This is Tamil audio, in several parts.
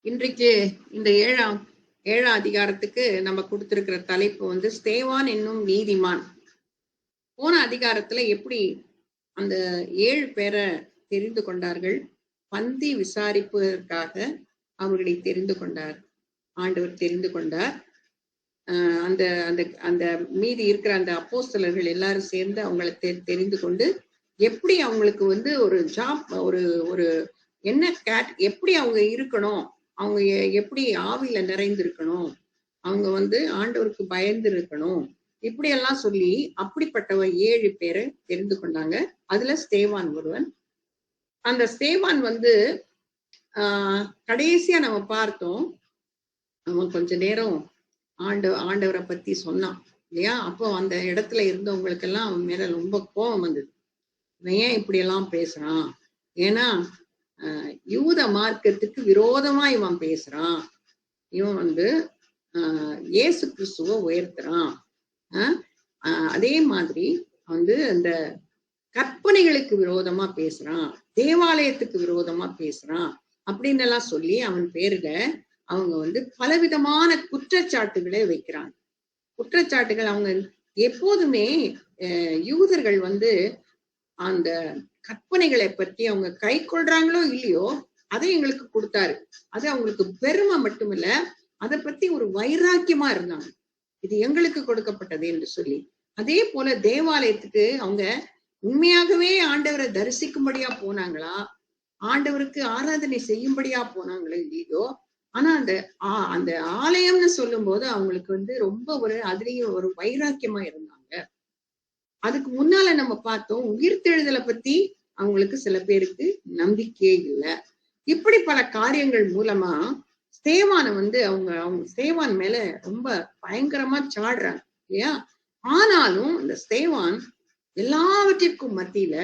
இன்றைக்கு இந்த ஏழாம் அதிகாரத்துக்கு நம்ம கொடுத்திருக்கிற தலைப்பு வந்து ஸ்தேவான் என்னும் நீதிமான். போன அதிகாரத்துல எப்படி அந்த 7 பேரை தெரிந்து கொண்டார்கள், பந்தி விசாரிப்பதற்காக அவர்களை தெரிந்து கொண்டார், ஆண்டவர் தெரிந்து கொண்டார். அந்த அந்த அந்த மீதி இருக்கிற அந்த அப்போஸ்தலர்கள் எல்லாரும் சேர்ந்து அவங்களை தெரிந்து கொண்டு எப்படி அவங்களுக்கு வந்து ஒரு ஜாப் ஒரு என்ன எப்படி அவங்க இருக்கணும், அவங்க எப்படி ஆவியில நிறைந்திருக்கணும், அவங்க வந்து ஆண்டவருக்கு பயந்து இருக்கணும், இப்படி எல்லாம் சொல்லி அப்படிப்பட்டவன் 7 பேரை தெரிந்து கொண்டாங்க. அதுல ஸ்தேவான் ஒருவன். அந்த ஸ்தேவான் வந்து கடைசியா நம்ம பார்த்தோம், அவன் கொஞ்ச நேரம் ஆண்டவரை பத்தி சொன்னான் இல்லையா? அப்போ அந்த இடத்துல இருந்தவங்களுக்கு எல்லாம் அவன் மேல ரொம்ப கோபம் வந்தது. இவன் ஏன் இப்படி எல்லாம் பேசுறான்? ஏன்னா யூத மார்க்கத்துக்கு விரோதமா இவன் பேசுறான். இவன் வந்து இயேசு கிறிஸ்துவ உயர்த்துறான். அதே மாதிரி வந்து அந்த கற்பனைகளுக்கு விரோதமா பேசுறான், தேவாலயத்துக்கு விரோதமா பேசுறான் அப்படின்னு எல்லாம் சொல்லி அவன் பேருல அவங்க வந்து பலவிதமான குற்றச்சாட்டுகளை வைக்கிறாங்க. குற்றச்சாட்டுகள் அவங்க எப்போதுமே யூதர்கள் வந்து அந்த கற்பனைகளை பற்றி அவங்க கை கொள்றாங்களோ இல்லையோ அதை எங்களுக்கு கொடுத்தாரு. அது அவங்களுக்கு பெருமை மட்டுமில்ல, அதை பத்தி ஒரு வைராக்கியமா இருந்தாங்க, இது எங்களுக்கு கொடுக்கப்பட்டது என்று சொல்லி. அதே போல தேவாலயத்துக்கு அவங்க உண்மையாகவே ஆண்டவரை தரிசிக்கும்படியா போனாங்களா, ஆண்டவருக்கு ஆராதனை செய்யும்படியா போனாங்களோ இல்லையோ, ஆனா அந்த ஆலயம்னு சொல்லும் போது அவங்களுக்கு வந்து ரொம்ப அதுலயும் ஒரு வைராக்கியமா இருந்தாங்க. அதுக்கு முன்னால நம்ம பார்த்தோம், உயிர்த்தெழுதலை பத்தி அவங்களுக்கு சில பேருக்கு நம்பிக்கையே இல்லை. இப்படி பல காரியங்கள் மூலமா ஸ்தேவானை வந்து அவங்க ஸ்தேவான் மேல ரொம்ப பயங்கரமா சாடுறாங்க இல்லையா? ஆனாலும் இந்த ஸ்தேவான் எல்லாவற்றிற்கும் மத்தியில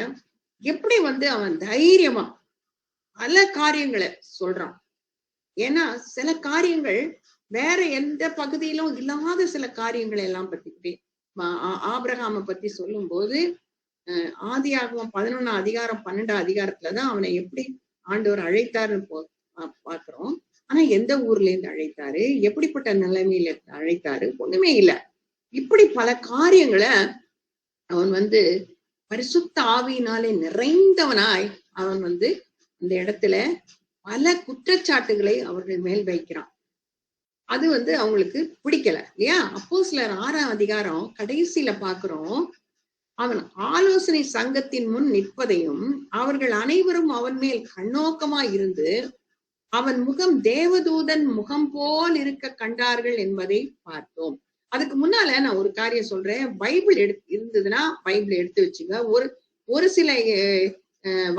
எப்படி வந்து அவன் தைரியமா பல காரியங்களை சொல்றான். ஏன்னா சில காரியங்கள் வேற எந்த பகுதியிலும் இல்லாத சில காரியங்களை எல்லாம் பத்தி ஆபிரகாமை பத்தி சொல்லும் போது ஆதியாகமம் 11ஆம் அதிகாரம் 12ஆம் அதிகாரத்துலதான் அவனை எப்படி ஆண்டவர் அழைத்தாருன்னு பாக்குறோம். ஆனா எந்த ஊர்ல இருந்து அழைத்தாரு, எப்படிப்பட்ட நிலைமையில அழைத்தாரு, ஒண்ணுமே இல்லை. இப்படி பல காரியங்களை அவன் வந்து பரிசுத்த ஆவியினாலே நிறைந்தவனாய் அவன் வந்து இந்த இடத்துல பல குற்றச்சாட்டுகளை அவர்கள் மேல் வைக்கிறான். அது வந்து அவங்களுக்கு பிடிக்கல இல்லையா? அப்போஸ்தலர் 6ஆம் அதிகாரம் கடைசியில பாக்குறோம், அவன் ஆலோசனை சங்கத்தின் முன் நிற்பதையும் அவர்கள் அனைவரும் அவன் மேல் கண்ணோக்கமா இருந்து அவன் முகம் தேவதூதன் முகம் போல் இருக்க கண்டார்கள் என்பதை பார்த்தோம். அதுக்கு முன்னால நான் ஒரு காரியம் சொல்றேன். பைபிள் இருந்ததுன்னா பைபிள் எடுத்து வச்சுங்க. ஒரு சில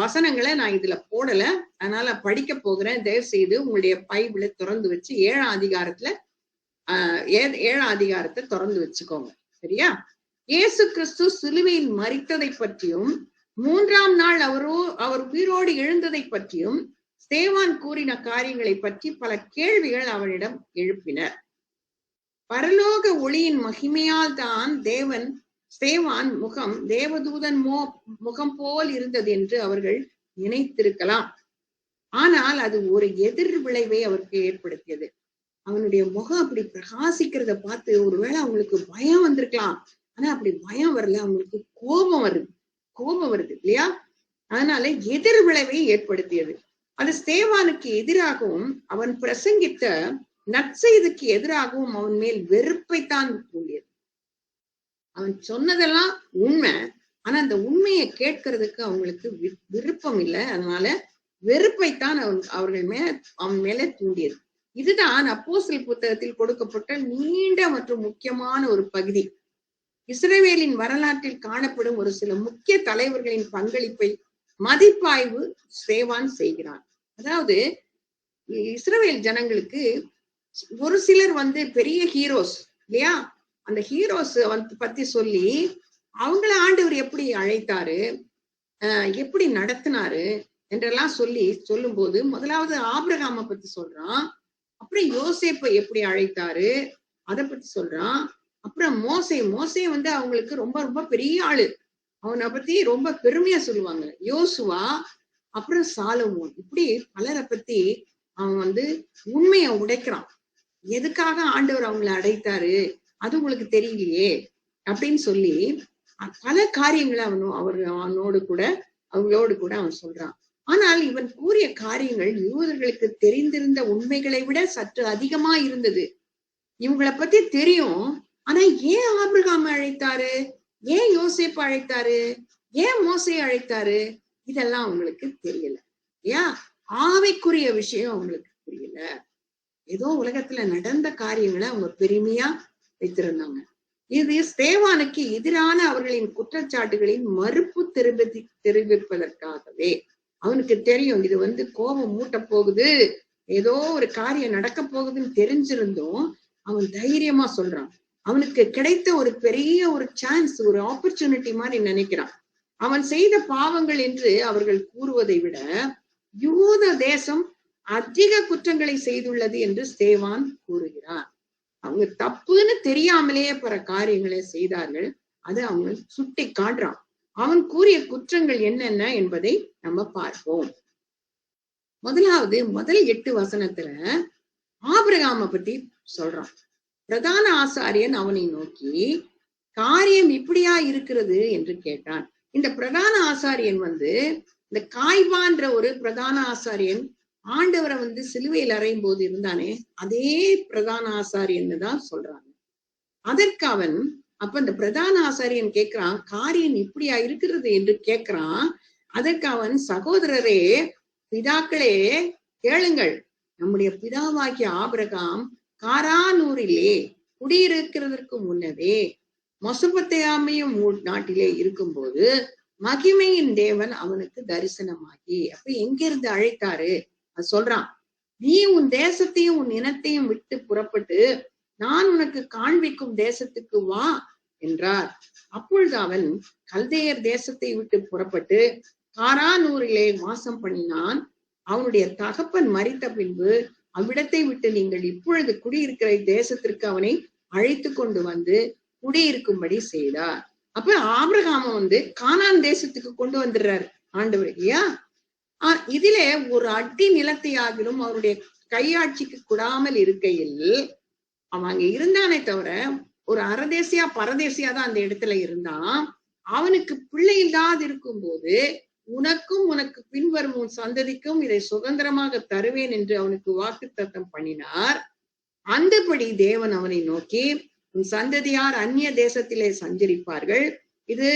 வசனங்களை நான் இதுல போடல, அதனால படிக்க போகிறேன். தயவு செய்து உங்களுடைய பைபிளை திறந்து வச்சு 7ஆம் அதிகாரத்துல 7ஆம் அதிகாரத்தை திறந்து வச்சுக்கோங்க, சரியா? இயேசு கிறிஸ்து சிலுவையில் மரித்ததை பற்றியும் 3ஆம் நாள் அவர் உயிரோடு எழுந்ததை பற்றியும் ஸ்தேவான் கூறின காரியங்களை பற்றி பல கேள்விகள் அவனிடம் எழுப்பினர். பரலோக ஒளியின் மகிமையால் தான் ஸ்தேவான் முகம் தேவதூதன் முகம் போல் இருந்தது என்று அவர்கள் நினைத்திருக்கலாம். ஆனால் அது ஒரு எதிர் விளைவை அவருக்கு ஏற்படுத்தியது. அவனுடைய முகம் அப்படி பிரகாசிக்கிறத பார்த்து ஒருவேளை அவங்களுக்கு பயம் வந்திருக்கலாம். ஆனா அப்படி பயம் வரல, அவங்களுக்கு கோபம் வருது இல்லையா? அதனால எதிர் விளைவை ஏற்படுத்தியது. அது ஸ்தேவானுக்கு எதிராகவும் அவன் பிரசங்கித்த நற்செய்திக்கு எதிராகவும் அவன் மேல் வெறுப்பைத்தான் தூண்டியது. அவன் சொன்னதெல்லாம் உண்மை, ஆனா அந்த உண்மையை கேட்கறதுக்கு அவங்களுக்கு விருப்பம் இல்லை. அதனால வெறுப்பைத்தான் அவன் மேல தூண்டியது. இதுதான் அப்போஸ்தலர் புத்தகத்தில் கொடுக்கப்பட்ட நீண்ட மற்றும் முக்கியமான ஒரு பகுதி. இஸ்ரவேலின் வரலாற்றில் காணப்படும் ஒரு சில முக்கிய தலைவர்களின் பங்களிப்பை மதிப்பாய்வு ஸ்தேவான் செய்கிறான். அதாவது இஸ்ரவேல் ஜனங்களுக்கு ஒரு சிலர் வந்து பெரிய ஹீரோஸ் இல்லையா? அந்த ஹீரோஸ் பத்தி சொல்லி அவங்கள ஆண்டவர் எப்படி அழைத்தாரு, எப்படி நடத்தினாரு என்றெல்லாம் சொல்லும் போது முதலாவது ஆபிரகாமை பத்தி சொல்றான், அப்புறம் யோசேப்பை எப்படி அழைத்தாரு அதை பத்தி சொல்றான், அப்புறம் மோசே வந்து அவங்களுக்கு ரொம்ப ரொம்ப பெரிய ஆளு, அவனை பத்தி ரொம்ப பெருமையா சொல்லுவாங்க. யோசுவா, அப்புறம் சாலமோன், இப்படி பலரை பத்தி அவன் உண்மையை உடைக்கிறான். எதுக்காக ஆண்டவர் அவங்களை அடைத்தாரு அது உங்களுக்கு தெரியலையே அப்படின்னு சொல்லி பல காரியங்களை அவனோடு கூட அவங்களோடு கூட அவன் சொல்றான். ஆனால் இவன் கூறிய காரியங்கள் யூதர்களுக்கு தெரிந்திருந்த உண்மைகளை விட சற்று அதிகமா இருந்தது. இவங்களை பத்தி தெரியும். ஆனா ஏன் ஆபிரகாம் அழைத்தாரு, ஏன் யோசேப்பு அழைத்தாரு, ஏன் மோசையை அழைத்தாரு, இதெல்லாம் அவங்களுக்கு தெரியல. ஏன் ஆவிக்குரிய விஷயம் அவங்களுக்கு புரியல. ஏதோ உலகத்துல நடந்த காரியங்களை அவங்க பெருமையா வைத்திருந்தாங்க. இது ஸ்தேவானுக்கு எதிரான அவர்களின் குற்றச்சாட்டுகளின் மறுப்பு தெரிவிப்பதற்காகவே. அவனுக்கு தெரியும் இது கோபம் மூட்ட போகுது, ஏதோ ஒரு காரியம் நடக்க போகுதுன்னு தெரிஞ்சிருந்தும் அவன் தைரியமா சொல்றான். அவனுக்கு கிடைத்த ஒரு பெரிய ஒரு சான்ஸ், ஒரு ஆப்பர்ச்சுனிட்டி மாதிரி நினைக்கிறான். அவன் செய்த பாவங்கள் என்று அவர்கள் கூறுவதை விட யூத தேசம் அதிக குற்றங்களை செய்துள்ளது என்று ஸ்தேவான் கூறுகிறான். அவங்க தப்புன்னு தெரியாமலேயே பல காரியங்களை செய்தார்கள். அதை அவங்க சுட்டி காட்டுறான். அவன் கூறிய குற்றங்கள் என்னென்ன என்பதை நம்ம பார்ப்போம். முதல் 8 வசனத்துல ஆபிரகாம பத்தி சொல்றான். பிரதான ஆசாரியன் அவனை நோக்கி காரியம் இப்படியா இருக்கிறது என்று கேட்டான். இந்த பிரதான ஆசாரியன் இந்த காய்வான்ற ஒரு பிரதான ஆசாரியன் ஆண்டவரை சிலுவையில் அறையும் போது இருந்தானே, அதே பிரதான ஆசாரியன்னு தான் சொல்றாங்க. அதற்கு அவன் இந்த பிரதான ஆசாரியன் கேட்கிறான், காரியம் இப்படியா இருக்கிறது என்று கேட்கிறான். அதற்கு அவன், சகோதரரே, பிதாக்களே, கேளுங்கள். நம்முடைய பிதாவாகிய ஆபிரகாம் காரானூரிலே குடியிருக்கிறதற்கு முன்னவே மெசொப்பொத்தாமியா நாட்டிலே இருக்கும்போது மகிமையின் தேவன் அவனுக்கு தரிசனமாகி, அப்ப எங்கிருந்து அழைத்தாரு சொல்றான். நீ உன் தேசத்தையும் உன் இனத்தையும் விட்டு புறப்பட்டு நான் உனக்கு காண்பிக்கும் தேசத்துக்கு வா என்றார். அப்பொழுது அவன் கல்தேயர் தேசத்தை விட்டு புறப்பட்டு காரானூரிலே வாசம் பண்ணினான். அவனுடைய தகப்பன் மரித்த பின்பு அவ்விடத்தை விட்டு நீங்கள் இப்பொழுது குடியிருக்கிற தேசத்திற்கு அவனை அழைத்து கொண்டு குடியிருக்கும்படி செய்தார். அப்ப ஆபிரகாம கானான் தேசத்துக்கு கொண்டு வந்துடுறாரு ஆண்டவர் இல்லையா. இதிலே ஒரு அடி நிலத்தையாகிலும் அவருடைய கையாட்சிக்கு கூடாமல் இருக்கையில் அவன் அங்க இருந்தானே தவிர ஒரு அரதேசியா பரதேசியா தான் அந்த இடத்துல இருந்தான். அவனுக்கு பிள்ளை இல்லாது இருக்கும் போது உனக்கும் உனக்கு பின்வரும் உன் சந்ததிக்கும் இதை சுதந்திரமாக தருவேன் என்று அவனுக்கு வாக்குத்தத்தம் பண்ணினார். அந்தபடி தேவன் அவனை நோக்கி, உன் சந்ததியார் அந்நிய தேசத்திலே சஞ்சரிப்பார்கள். இது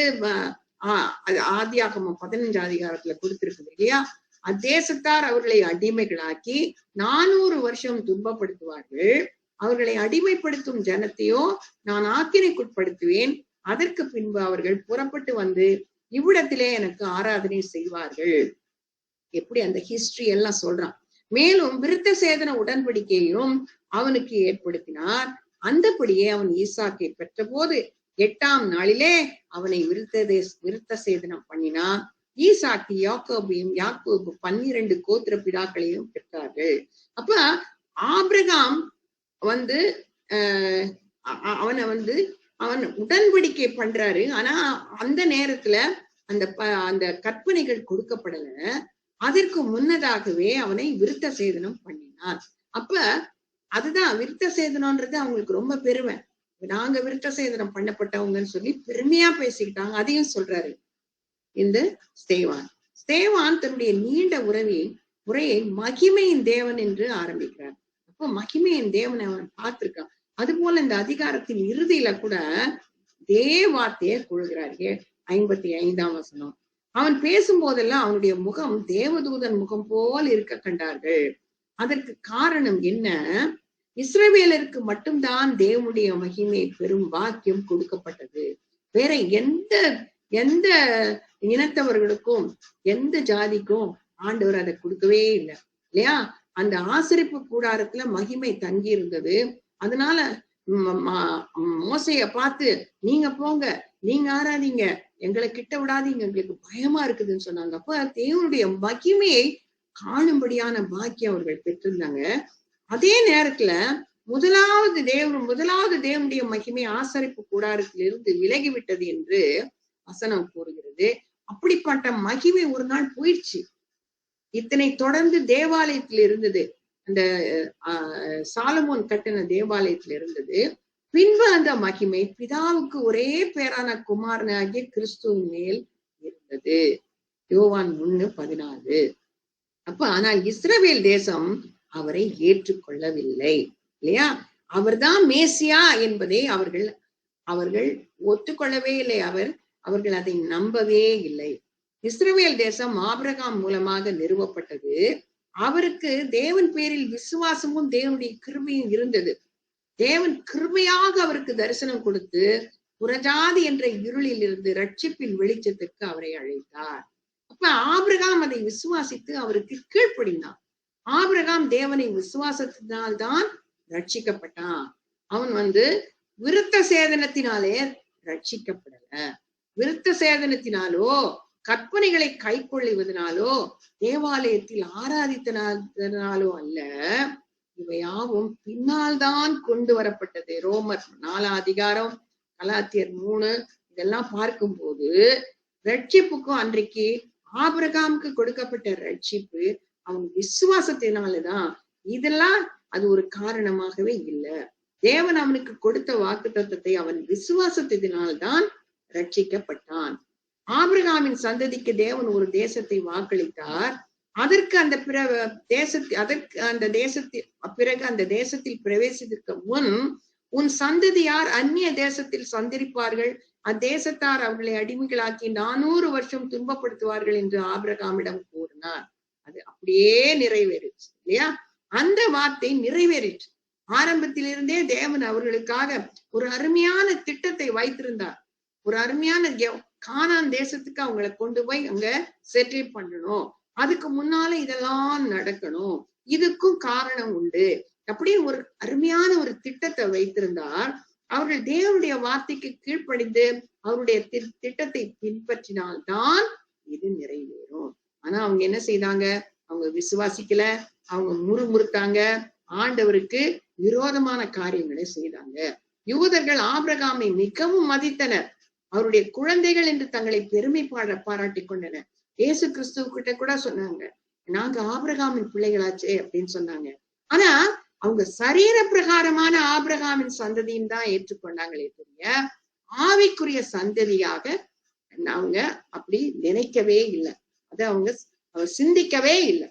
ஆதியாகமம் 15 அதிகாரத்துல கொடுத்திருக்குது இல்லையா. அத்தேசத்தார் அவர்களை அடிமைகளாக்கி 400 வருஷம் துன்பப்படுத்துவார்கள். அவர்களை அடிமைப்படுத்தும் ஜனத்தையோ நான் ஆக்கினைக்குட்படுத்துவேன். அதற்கு பின்பு அவர்கள் புறப்பட்டு இவ்விடத்திலே எனக்கு ஆராதனை செய்வார்கள். எப்படி அந்த ஹிஸ்டரி எல்லாம் சொல்றான். மேலும் விருத்த சேதன உடன்படிக்கையும் அவனுக்கு ஏற்படுத்தினார். அந்தபடியே அவன் ஈசாக்கை பெற்ற போது 8ஆம் நாளிலே அவனை விருத்த சேதனம் பண்ணினான். ஈசாக்கு யாக்கோபையும், யாக்கோபு 12 கோத்திர பிதாக்களையும் பெற்றார்கள். அப்ப ஆபிரகாம் அவன் உடன்படிக்கை பண்றாரு. ஆனா அந்த நேரத்துல அந்த கற்பனைகள் கொடுக்கப்படல. அதற்கு முன்னதாகவே அவனை விருத்த சேதனம் பண்ணினார். அப்ப அதுதான் விருத்த சேதனம்ன்றது அவங்களுக்கு ரொம்ப பெருமை. நாங்க விருத்த சேதனம் பண்ணப்பட்டவங்கன்னு சொல்லி பெருமையா பேசிக்கிட்டாங்க. அதையும் சொல்றாரு இந்த ஸ்தேவான் தன்னுடைய நீண்ட உரையை மகிமையின் தேவன் என்று ஆரம்பிக்கிறார். அப்போ மகிமையின் தேவனை அவன் பார்த்திருக்கான். அது போல இந்த அதிகாரத்தின் இறுதியில கூட இதே வார்த்தையை கொள்கிறார். 55ஆம் வசனம். அவன் பேசும்போதெல்லாம் அவனுடைய முகம் தேவதூதன் முகம் போல் இருக்க கண்டார்கள். அதற்கு காரணம் என்ன? இஸ்ரவேலருக்கு மட்டும்தான் தேவனுடைய மகிமை பெரும் வாக்கியம் கொடுக்கப்பட்டது. வேற எந்த இனத்தவர்களுக்கும் எந்த ஜாதிக்கும் ஆண்டவர் அதை கொடுக்கவே இல்லை இல்லையா. அந்த ஆசரிப்பு கூடாரத்துல மகிமை தங்கி இருந்தது. அதனால மோசைய பார்த்து, நீங்க போங்க, நீங்க ஆராதீங்க, எங்களை கிட்ட விடாதீங்க, எங்களுக்கு பயமா இருக்குதுன்னு சொன்னாங்க. அப்ப தேவனுடைய மகிமையை காணும்படியான பாக்கியம் அவர்கள் பெற்றிருந்தாங்க. அதே நேரத்துல முதலாவது தேவனுடைய மகிமை ஆசரிப்பு கூடாரத்திலிருந்து விலகிவிட்டது என்று வசனம் கூறுகிறது. அப்படிப்பட்ட மகிமை ஒரு நாள் போயிடுச்சு. இத்தனை தொடர்ந்து தேவாலயத்தில் இருந்தது. அந்த சாலமோன் கட்டின தேவாலயத்துல இருந்தது. பின்பு அந்த மகிமை பிதாவுக்கு ஒரே பேரான குமாரனாகிய கிறிஸ்துவின் மேல் இருந்தது. யோவான் 1:14. அப்ப ஆனால் இஸ்ரவேல் தேசம் அவரை ஏற்றுக்கொள்ளவில்லை இல்லையா? அவர்தான் மேசியா என்பதை அவர்கள் ஒத்துக்கொள்ளவே இல்லை. அவர்கள் அதை நம்பவே இல்லை. இஸ்ரவேல் தேசம் ஆபிரகாம் மூலமாக நிறுவப்பட்டது. அவருக்கு தேவன் பேரில் விசுவாசமும் தேவனுடைய கிருபையும் இருந்தது. தேவன் கிருபையாக அவருக்கு தரிசனம் கொடுத்து புறஜாதி என்ற இருளில் இருந்து ரட்சிப்பின் வெளிச்சத்திற்கு அவரை அழைத்தார். அப்ப ஆபிரகாம் அதை விசுவாசித்து அவருக்கு கீழ்ப்படிந்தான். ஆபிரகாம் தேவனை விசுவாசத்தினால்தான் ரட்சிக்கப்பட்டான். அவன் விருத்த சேதனத்தினாலே ரட்சிக்கப்படல. விருத்த சேதனத்தினாலோ கற்பனைகளை கை கொள்ளுவதனாலோ தேவாலயத்தில் ஆராதித்தனாலோ அல்ல. இவையாவும் பின்னால் தான் கொண்டு வரப்பட்டது. ரோமர் 4 கலாத்தியர் 3 இதெல்லாம் பார்க்கும் போது ரட்சிப்புக்கும் அன்றைக்கு ஆபிரகாமுக்கு கொடுக்கப்பட்ட ரட்சிப்பு அவன் விசுவாசத்தினாலதான். இதெல்லாம் அது ஒரு காரணமாகவே இல்லை. தேவன் அவனுக்கு கொடுத்த வாக்குத்தத்தத்தை அவன் விசுவாசத்தினால்தான் ரட்சிக்கப்பட்டான். ஆபிரகாமின் சந்ததிக்கு தேவன் ஒரு தேசத்தை வாக்களித்தார். அதற்கு அந்த பிறகு அந்த தேசத்தில் பிரவேசித்திருக்க முன் உன் சந்ததியார் அந்நிய தேசத்தில் சந்தரிப்பார்கள், அத்தேசத்தார் அவர்களை அடிமைகளாக்கி 400 வருஷம் துன்பப்படுத்துவார்கள் என்று ஆபிரகாமிடம் கூறினார். அது அப்படியே நிறைவேறிச்சு இல்லையா? அந்த வார்த்தை நிறைவேறிச்சு. ஆரம்பத்திலிருந்தே தேவன் அவர்களுக்காக ஒரு அருமையான திட்டத்தை வைத்திருந்தார். ஒரு அருமையான கானான் தேசத்துக்கு அவங்களை கொண்டு போய் அங்க செட்டில் பண்ணணும். அதுக்கு முன்னால இதெல்லாம் நடக்கணும். இதுக்கும் காரணம் உண்டு. அப்படி ஒரு அருமையான ஒரு திட்டத்தை வைத்திருந்தார். அவர்கள் தேவனுடைய வார்த்தைக்கு கீழ்ப்படிந்து அவருடைய திட்டத்தை பின்பற்றினால்தான் இது நிறைவேறும். ஆனா அவங்க என்ன செய்தாங்க? அவங்க விசுவாசிக்கல. அவங்க முறுமுறுத்தாங்க. ஆண்டவருக்கு விரோதமான காரியங்களை செய்தாங்க. யூதர்கள் ஆபிரகாமை மிகவும் மதித்தனர். அவருடைய குழந்தைகள் என்று தங்களை பெருமை பாராட்டி கொண்டனர். இயேசு கிறிஸ்துவ கிட்ட கூட சொன்னாங்க, நாங்க ஆபிரகாமின் பிள்ளைகளாச்சே அப்படின்னு சொன்னாங்க. ஆனா அவங்க சரீர பிரகாரமான ஆபிரகாமின் சந்ததியும் தான் ஏற்றுக்கொண்டாங்களே தவிர ஆவிக்குரிய சந்ததியாக அவங்க அப்படி நினைக்கவே இல்லை. அதை அவங்க சிந்திக்கவே இல்லை.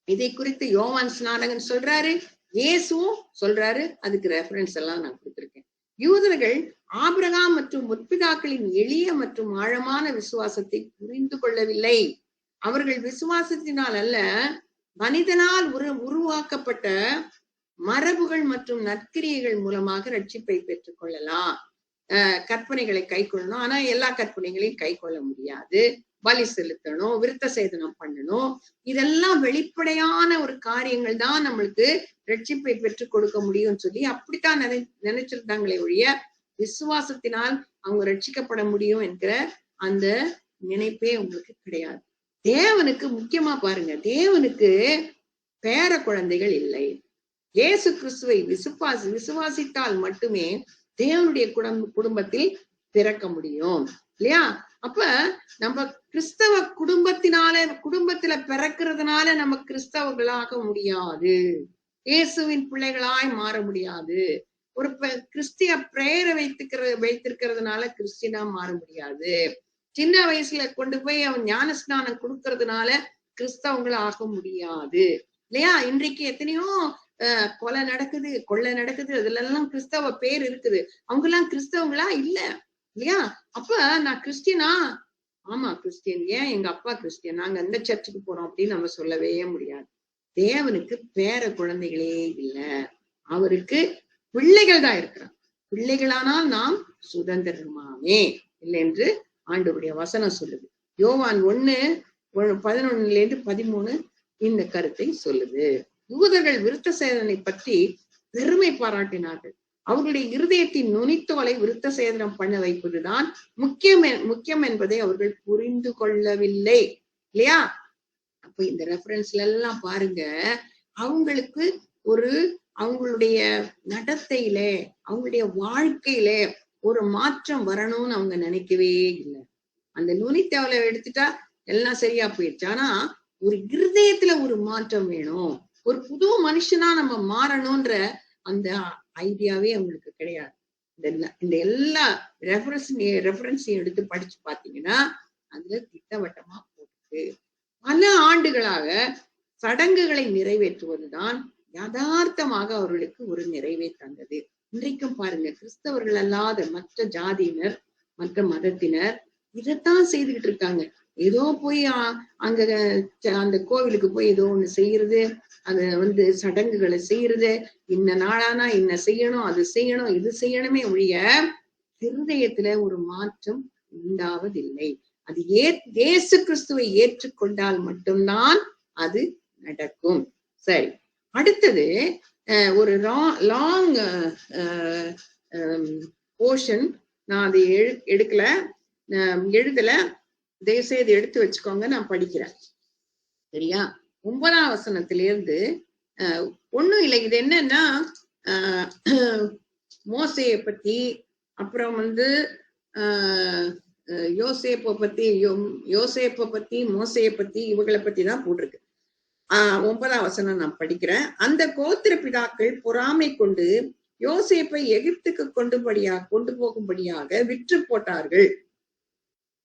இதை குறித்து யோவான் ஸ்நானகன் சொல்றாரு, இயேசுவும் சொல்றாரு. அதுக்கு ரெஃபரன்ஸ் எல்லாம் நான் கொடுத்திருக்கேன். யூதர்கள் ஆபிரகாம் மற்றும் முற்பிதாக்களின் எளிய மற்றும் ஆழமான விசுவாசத்தை புரிந்து கொள்ளவில்லை. அவர்கள் விசுவாசத்தினால் அல்ல, மனிதனால் உருவாக்கப்பட்ட மரபுகள் மற்றும் நற்கிரியைகள் மூலமாக ரட்சிப்பை பெற்றுக் கொள்ளலாம். கற்பனைகளை கை கொள்ளணும். ஆனா எல்லா கற்பனைகளையும் கை கொள்ள முடியாது. பலி செலுத்தணும், விருத்த சேதனம் பண்ணணும். இதெல்லாம் வெளிப்படையான ஒரு காரியங்கள் தான் நம்மளுக்கு ரட்சிப்பை பெற்றுக் கொடுக்க முடியும்னு சொல்லி அப்படித்தான் நினைச்சிருந்தாங்களே ஒழிய விசுவாசத்தினால் அவங்க ரட்சிக்கப்பட முடியும் என்கிற அந்த நினைப்பே உங்களுக்கு கிடையாது. தேவனுக்கு முக்கியமா பாருங்க, தேவனுக்கு பேர குழந்தைகள் இல்லை. இயேசு கிறிஸ்துவை விசுவாசித்தால் மட்டுமே தேவனுடைய குடும்பத்தில் பிறக்க முடியும் இல்லையா? அப்ப நம்ம கிறிஸ்தவ குடும்பத்துல பிறக்கிறதுனால நம்ம கிறிஸ்தவர்களாக முடியாது. இயேசுவின் பிள்ளைகளாய் மாற முடியாது. ஒரு கிறிஸ்திய பிரேயரை வைத்திருக்கிறதுனால கிறிஸ்டினா மாற முடியாது. சின்ன வயசுல கொண்டு போய் அவன் ஞானஸ்நானம் கொடுக்கறதுனால கிறிஸ்தவங்கள ஆக முடியாது இல்லையா? இன்றைக்கு எத்தனையோ கொலை நடக்குது, கொள்ளை நடக்குது, அதுல எல்லாம் கிறிஸ்தவ பேர் இருக்குது. அவங்க எல்லாம் கிறிஸ்தவங்களா இல்ல இல்லையா? அப்ப நான் கிறிஸ்டியனா? ஆமா கிறிஸ்டியன். ஏன் எங்க அப்பா கிறிஸ்டியன், நாங்க அந்த சர்ச்சுக்கு போறோம் அப்படின்னு நம்ம சொல்லவே முடியாது. தேவனுக்கு பேர குழந்தைகளே இல்ல, அவருக்கு பிள்ளைகள் தான் இருக்கிறான். பிள்ளைகளானால் நாம் சுதந்திரமாமே இல்லை என்று ஆண்டவருடைய வசனம் சொல்லுது. யோவான் 1:11-13 இந்த கருத்தை சொல்லுது. யூதர்கள் விருத்த சேதனை பற்றி பெருமை பாராட்டினார்கள். அவர்களுடைய இருதயத்தின் நுனித்தோலை விருத்த சேதனம் பண்ண வைப்பதுதான் முக்கியம் என்பதை அவர்கள் புரிந்து கொள்ளவில்லை இல்லையா? அப்ப இந்த ரெஃபரன்ஸ்ல எல்லாம் பாருங்க, அவங்களுக்கு அவங்களுடைய நடத்தையில, அவங்களுடைய வாழ்க்கையில ஒரு மாற்றம் வரணும்னு அவங்க நினைக்கவே இல்லை. அந்த நுனித்தோலை எடுத்துட்டா எல்லாம் சரியா போயிடுச்சு. ஆனா ஒரு இருதயத்துல ஒரு மாற்றம் வேணும். ஒரு புது மனுஷனா நம்ம மாறணும்ன்ற அந்த ஐடியாவே அவங்களுக்கு கிடையாது. இந்த எல்லா ரெஃபரன்ஸையும் எடுத்து படிச்சு பாத்தீங்கன்னா அதுல திட்டவட்டமா போட்டு பல ஆண்டுகளாக சடங்குகளை நிறைவேற்றுவதுதான் யதார்த்தமாக அவர்களுக்கு ஒரு நிறைவை தந்தது. இன்றைக்கும் பாருங்க, கிறிஸ்தவர்கள் அல்லாத மற்ற ஜாதியினர், மற்ற மதத்தினர் இதைத்தான் செய்துகிட்டு இருக்காங்க. ஏதோ போய் அங்க அந்த கோவிலுக்கு போய் ஏதோ ஒண்ணு செய்யறது, அது சடங்குகளை செய்யறது, இன்ன நாளானா இன்ன செய்யணும், அது செய்யணும், இது செய்யணுமே ஒழிய இருதயத்துல ஒரு மாற்றம் உண்டாவதில்லை. அது இயேசு கிறிஸ்துவை ஏற்றுக்கொண்டால் மட்டும்தான் அது நடக்கும். சரி, அடுத்தது ஒரு லாங் போர்ஷன், நான் அதை எடுக்கல, எழுதல, தயவுசெய்து எடுத்து வச்சுக்கோங்க, நான் படிக்கிறேன். சரியா? 9ஆம் வசனத்திலிருந்து ஒண்ணும் இல்லை. இது என்னன்னா மோசையை பத்தி, அப்புறம் யோசேப்பை பத்தி, மோசையை பத்தி, இவங்களை பத்தி தான் போட்டிருக்கு. 9ஆம் வசனம் நான் படிக்கிறேன். அந்த கோத்திர பிதாக்கள் பொறாமை கொண்டு யோசேப்பை எகிப்துக்கு கொண்டு போகும்படியாக விற்று போட்டார்கள்.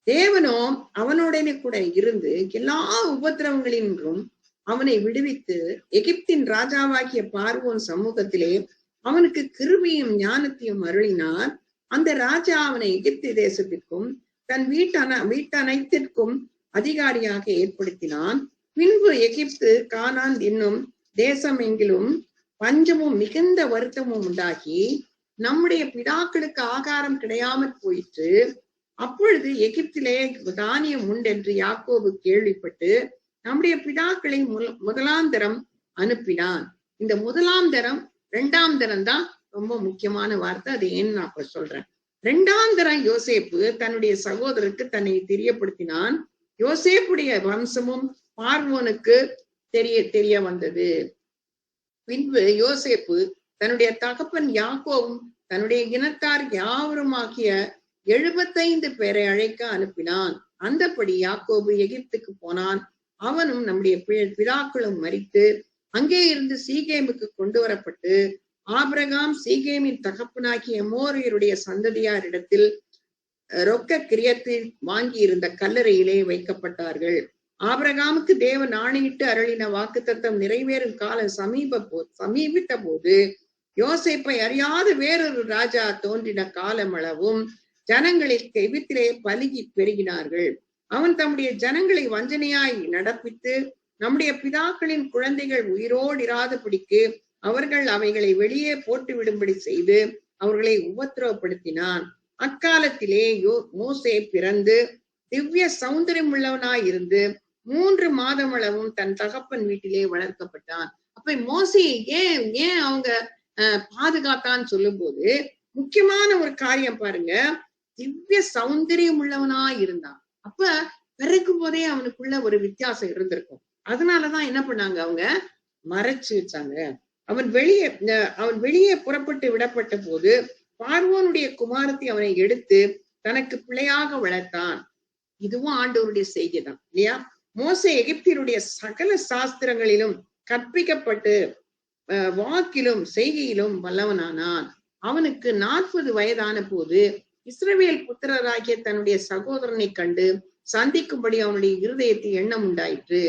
தேவனோ அவனுடனே கூட இருந்து எல்லா உபத்திரவங்களின்றும் அவனை விடுவித்து எகிப்தின் ராஜாவாகிய பார்வோன் சமூகத்திலே அவனுக்கு கிருபையும் ஞானத்தையும் அருளினார். அந்த ராஜா அவனை எகிப்து தேசத்திற்கும் தன் வீட்டனைத்திற்கும் அதிகாரியாக ஏற்படுத்தினான். பின்பு எகிப்து, கானான் என்னும் தேசம் எங்கிலும் பஞ்சமும் மிகுந்த வருத்தமும் உண்டாகி நம்முடைய பிதாக்களுக்கு ஆகாரம் கிடையாமற் போயிற்று. அப்பொழுது எகிப்திலே தானியம் உண்டென்று யாக்கோபு கேள்விப்பட்டு நம்முடைய பிதாக்களை முதலாம் தரம் அனுப்பினான். இந்த முதலாம் தரம் 2ஆம் தரம் தான் ரொம்ப முக்கியமான வார்த்தை. அது ஏன்னு நான் இப்ப சொல்றேன். 2ஆம் தரம் யோசேப்பு தன்னுடைய சகோதரருக்கு தன்னை தெரியப்படுத்தினான். யோசேப்புடைய வம்சமும் பார்வோனுக்கு தெரிய வந்தது. பின்பு யோசேப்பு தன்னுடைய தகப்பன் யாக்கோவும் தன்னுடைய இனத்தார் யாவருமாகிய 75 பேரை அழைக்க அனுப்பினான். அந்தபடி யாக்கோபு எகிப்துக்கு போனான். அவனும் நம்முடைய பிதாக்களும் மரித்து அங்கே இருந்து சீகேமுக்கு கொண்டு வரப்பட்டு ஆபிரகாம் சீகேமின் தகப்பனாகிய எமோரியருடைய சந்ததியார் இடத்தில் ரொக்க கிரியத்தில் வாங்கி இருந்த கல்லறையிலே வைக்கப்பட்டார்கள். ஆபிரகாமுக்கு தேவன் ஆணையிட்டு அருளின வாக்குத்தத்தம் நிறைவேறும் காலம் சமீபித்த போது யோசேப்பை அறியாத வேறொரு ராஜா தோன்றின காலமளவும் ஜனங்களில் எகிப்திலே பலுகி பெருகினார்கள். அவன் தம்முடைய ஜனங்களை வஞ்சனையாய் நடப்பித்து நம்முடைய பிதாக்களின் குழந்தைகள் உயிரோடு இராதபடிக்கு அவர்கள் அவைகளை வெளியே போட்டு விடும்படி செய்து அவர்களை உபத்திரவப்படுத்தினான். அக்காலத்திலே மோசே பிறந்து திவ்ய சௌந்தரியம் உள்ளவனாய் இருந்து 3 மாதம் அளவும் தன் தகப்பன் வீட்டிலே வளர்க்கப்பட்டான். அப்ப மோசையை ஏன் அவங்க பாதுகாத்தான்னு சொல்லும் போது முக்கியமான ஒரு காரியம் பாருங்க, திவ்ய சௌந்தரியம் உள்ளவனா இருந்தான். அப்ப பிறக்கும் போதே அவனுக்குள்ள ஒரு வித்தியாசம் இருந்திருக்கும். அதனாலதான் என்ன பண்ணாங்க, அவங்க மறைச்சு வச்சாங்க. அவன் வெளியே புறப்பட்டு விடப்பட்ட போது பார்வோனுடைய குமாரத்தை அவனை எடுத்து தனக்கு பிள்ளையாக வளர்த்தான். இதுவும் ஆண்டவருடைய செய்திதான் இல்லையா? மோசே எகிப்தியருடைய சகல சாஸ்திரங்களிலும் கற்பிக்கப்பட்டு வாக்கிலும் செய்கையிலும் வல்லவனானான். அவனுக்கு 40 வயதான போது இஸ்ரவேல் புத்திரராகிய தன்னுடைய சகோதரனை கண்டு சந்திக்கும்படி அவனுடைய இருதயத்தில் எண்ணம் உண்டாயிற்று.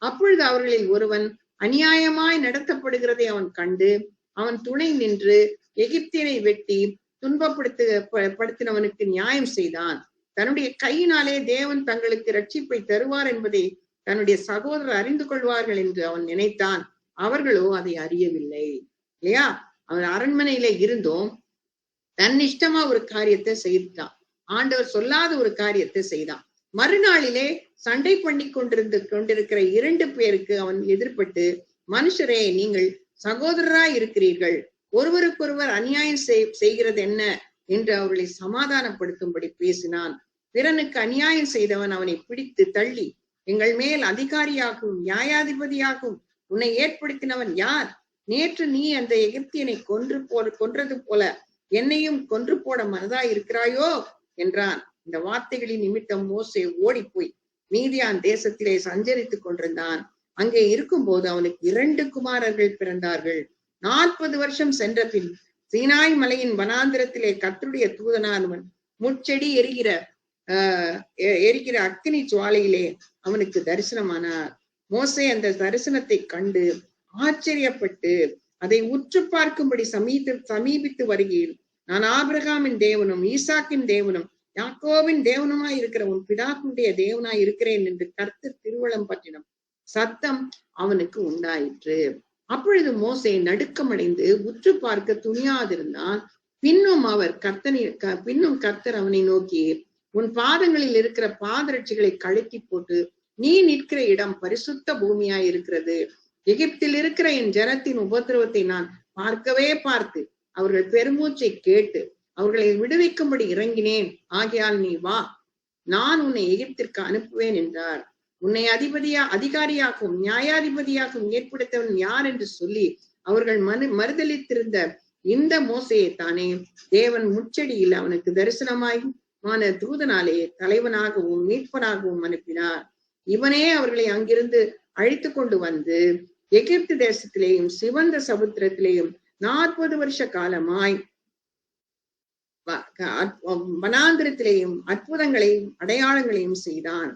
அப்பொழுது அவர்களில் ஒருவன் அநியாயமாய் நடத்தப்படுகிறதை அவன் கண்டு அவன் துணை நின்று எகிப்தியனை வெட்டி துன்பப்படுத்தினவனுக்கு நியாயம் செய்தான். தன்னுடைய கையினாலே தேவன் தங்களுக்கு ரட்சிப்பை தருவார் என்பதை தன்னுடைய சகோதரர் அறிந்து கொள்வார்கள் என்று அவன் நினைத்தான். அவர்களோ அதை அறியவில்லை இல்லையா? அவன் அரண்மனையில இருந்தும் தன் இஷ்டமா ஒரு காரியத்தை செய்தான். ஆண்டவர் சொல்லாத ஒரு காரியத்தை செய்தான். மறுநாளிலே சண்டை பண்ணி கொண்டிருக்கிற 2 பேருக்கு அவன் எதிர்பட்டு, மனுஷரே, நீங்கள் சகோதரராய் இருக்கிறீர்கள், ஒருவருக்கொருவர் அநியாயம் செய்கிறது என்ன என்று அவர்களை சமாதானப்படுத்தும்படி பேசினான். பிறனுக்கு அநியாயம் செய்தவன் அவனை பிடித்து தள்ளி, எங்கள் மேல் அதிகாரியாகவும் நியாயாதிபதியாகவும் உன்னை ஏற்படுத்தினவன் யார்? நேற்று நீ அந்த எகிப்தியனை கொன்றது போல என்னையும் கொன்று போட மனதாய் இருக்கிறாயோ என்றான். இந்த வார்த்தைகளின் நிமித்தம் மோசே ஓடி போய் மீதியான் தேசத்திலே சஞ்சரித்துக் கொண்டிருந்தான். அங்கே இருக்கும்போது அவனுக்கு 2 குமாரர்கள் பிறந்தார்கள். 40 வருஷம் சென்ற பின் சீனாய் மலையின் வனாந்திரத்திலே கர்த்தருடைய தூதனானவன் முட்செடி எரிகிற அக்கினி ஜுவாலையிலே அவனுக்கு தரிசனமானார். மோசே அந்த தரிசனத்தை கண்டு ஆச்சரியப்பட்டு அதை உற்று பார்க்கும்படி சமீபித்து வருகையில், நான் ஆபிரகாமின் தேவனும் ஈசாக்கின் தேவனும் யாக்கோவின் தேவனுமாய் இருக்கிற உன் பிதாக்களுடைய தேவனாய் இருக்கிறேன் என்று கர்த்தர் திருவளம் பற்றினம் சத்தம் அவனுக்கு உண்டாயிற்று. அப்பொழுது மோசே நடுக்கமடைந்து உற்று பார்க்க துணியாதிருந்தான். பின்னும் கர்த்தர் அவனை நோக்கி, உன் பாதங்களில் இருக்கிற பாதரட்சிகளை கழட்டி போட்டு நீ நிற்கிற இடம் பரிசுத்த பூமியாய் இருக்கிறது. எகிப்தில் இருக்கிற என் ஜனத்தின் உபத்திரவத்தை நான் பார்க்கவே பார்த்து அவர்கள் பெருமூச்சை கேட்டு அவர்களை விடுவிக்கும்படி இறங்கினேன். ஆகையால் நீ வா, நான் உன்னை எகிப்திற்கு அனுப்புவேன் என்றார். உன்னை அதிகாரியாகவும் நியாயாதிபதியாகவும் ஏற்படுத்தவன் யார் என்று சொல்லி அவர்கள் மறுதளித்திருந்த இந்த மோசையை தானே தேவன் முச்செடியில் அவனுக்கு தரிசனமான தூதனாலே தலைவனாகவும் மீட்பனாகவும் அனுப்பினார். இவனே அவர்களை அங்கிருந்து அழைத்து கொண்டு வந்து எகிப்து தேசத்திலேயும் சிவந்த சமுத்திரத்திலேயும் 40 வருஷ காலமாய் வனாந்திரத்திலேயும் அற்புதங்களையும் அடையாளங்களையும் செய்தான்.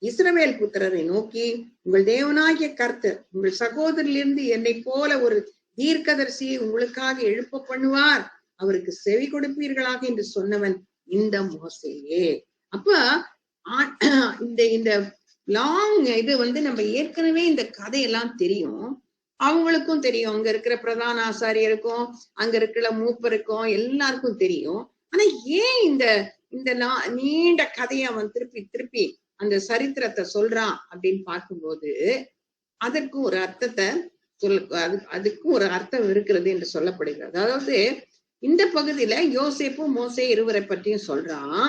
இஸ்ரவேல் புத்திரரை நோக்கி, உங்கள் தேவனாகிய கர்த்தர் உங்கள் சகோதரிலிருந்து என்னை போல ஒரு தீர்க்கதரிசியை உங்களுக்காக எழுப்ப பண்ணுவார், அவருக்கு செவி கொடுப்பீர்களாக என்று சொன்னவன் இந்த மோசேயே. அப்ப இந்த லாங் இது நம்ம ஏற்கனவே இந்த கதையெல்லாம் தெரியும், அவங்களுக்கும் தெரியும், அங்க இருக்கிற பிரதான ஆசாரியருக்கும் அங்க இருக்கிற மூப்பருக்கும் எல்லாருக்கும் தெரியும். ஆனா ஏன் இந்த நீண்ட கதையை அவன் திருப்பி அந்த சரித்திரத்தை சொல்றான் அப்படின்னு பார்க்கும்போது அதற்கும் ஒரு அர்த்தத்தை அதுக்கும் ஒரு அர்த்தம் இருக்கிறது என்று சொல்லப்படுகிறது. அதாவது இந்த பகுதியில யோசேப்பும் மோசே இருவரை பற்றியும் சொல்றான்.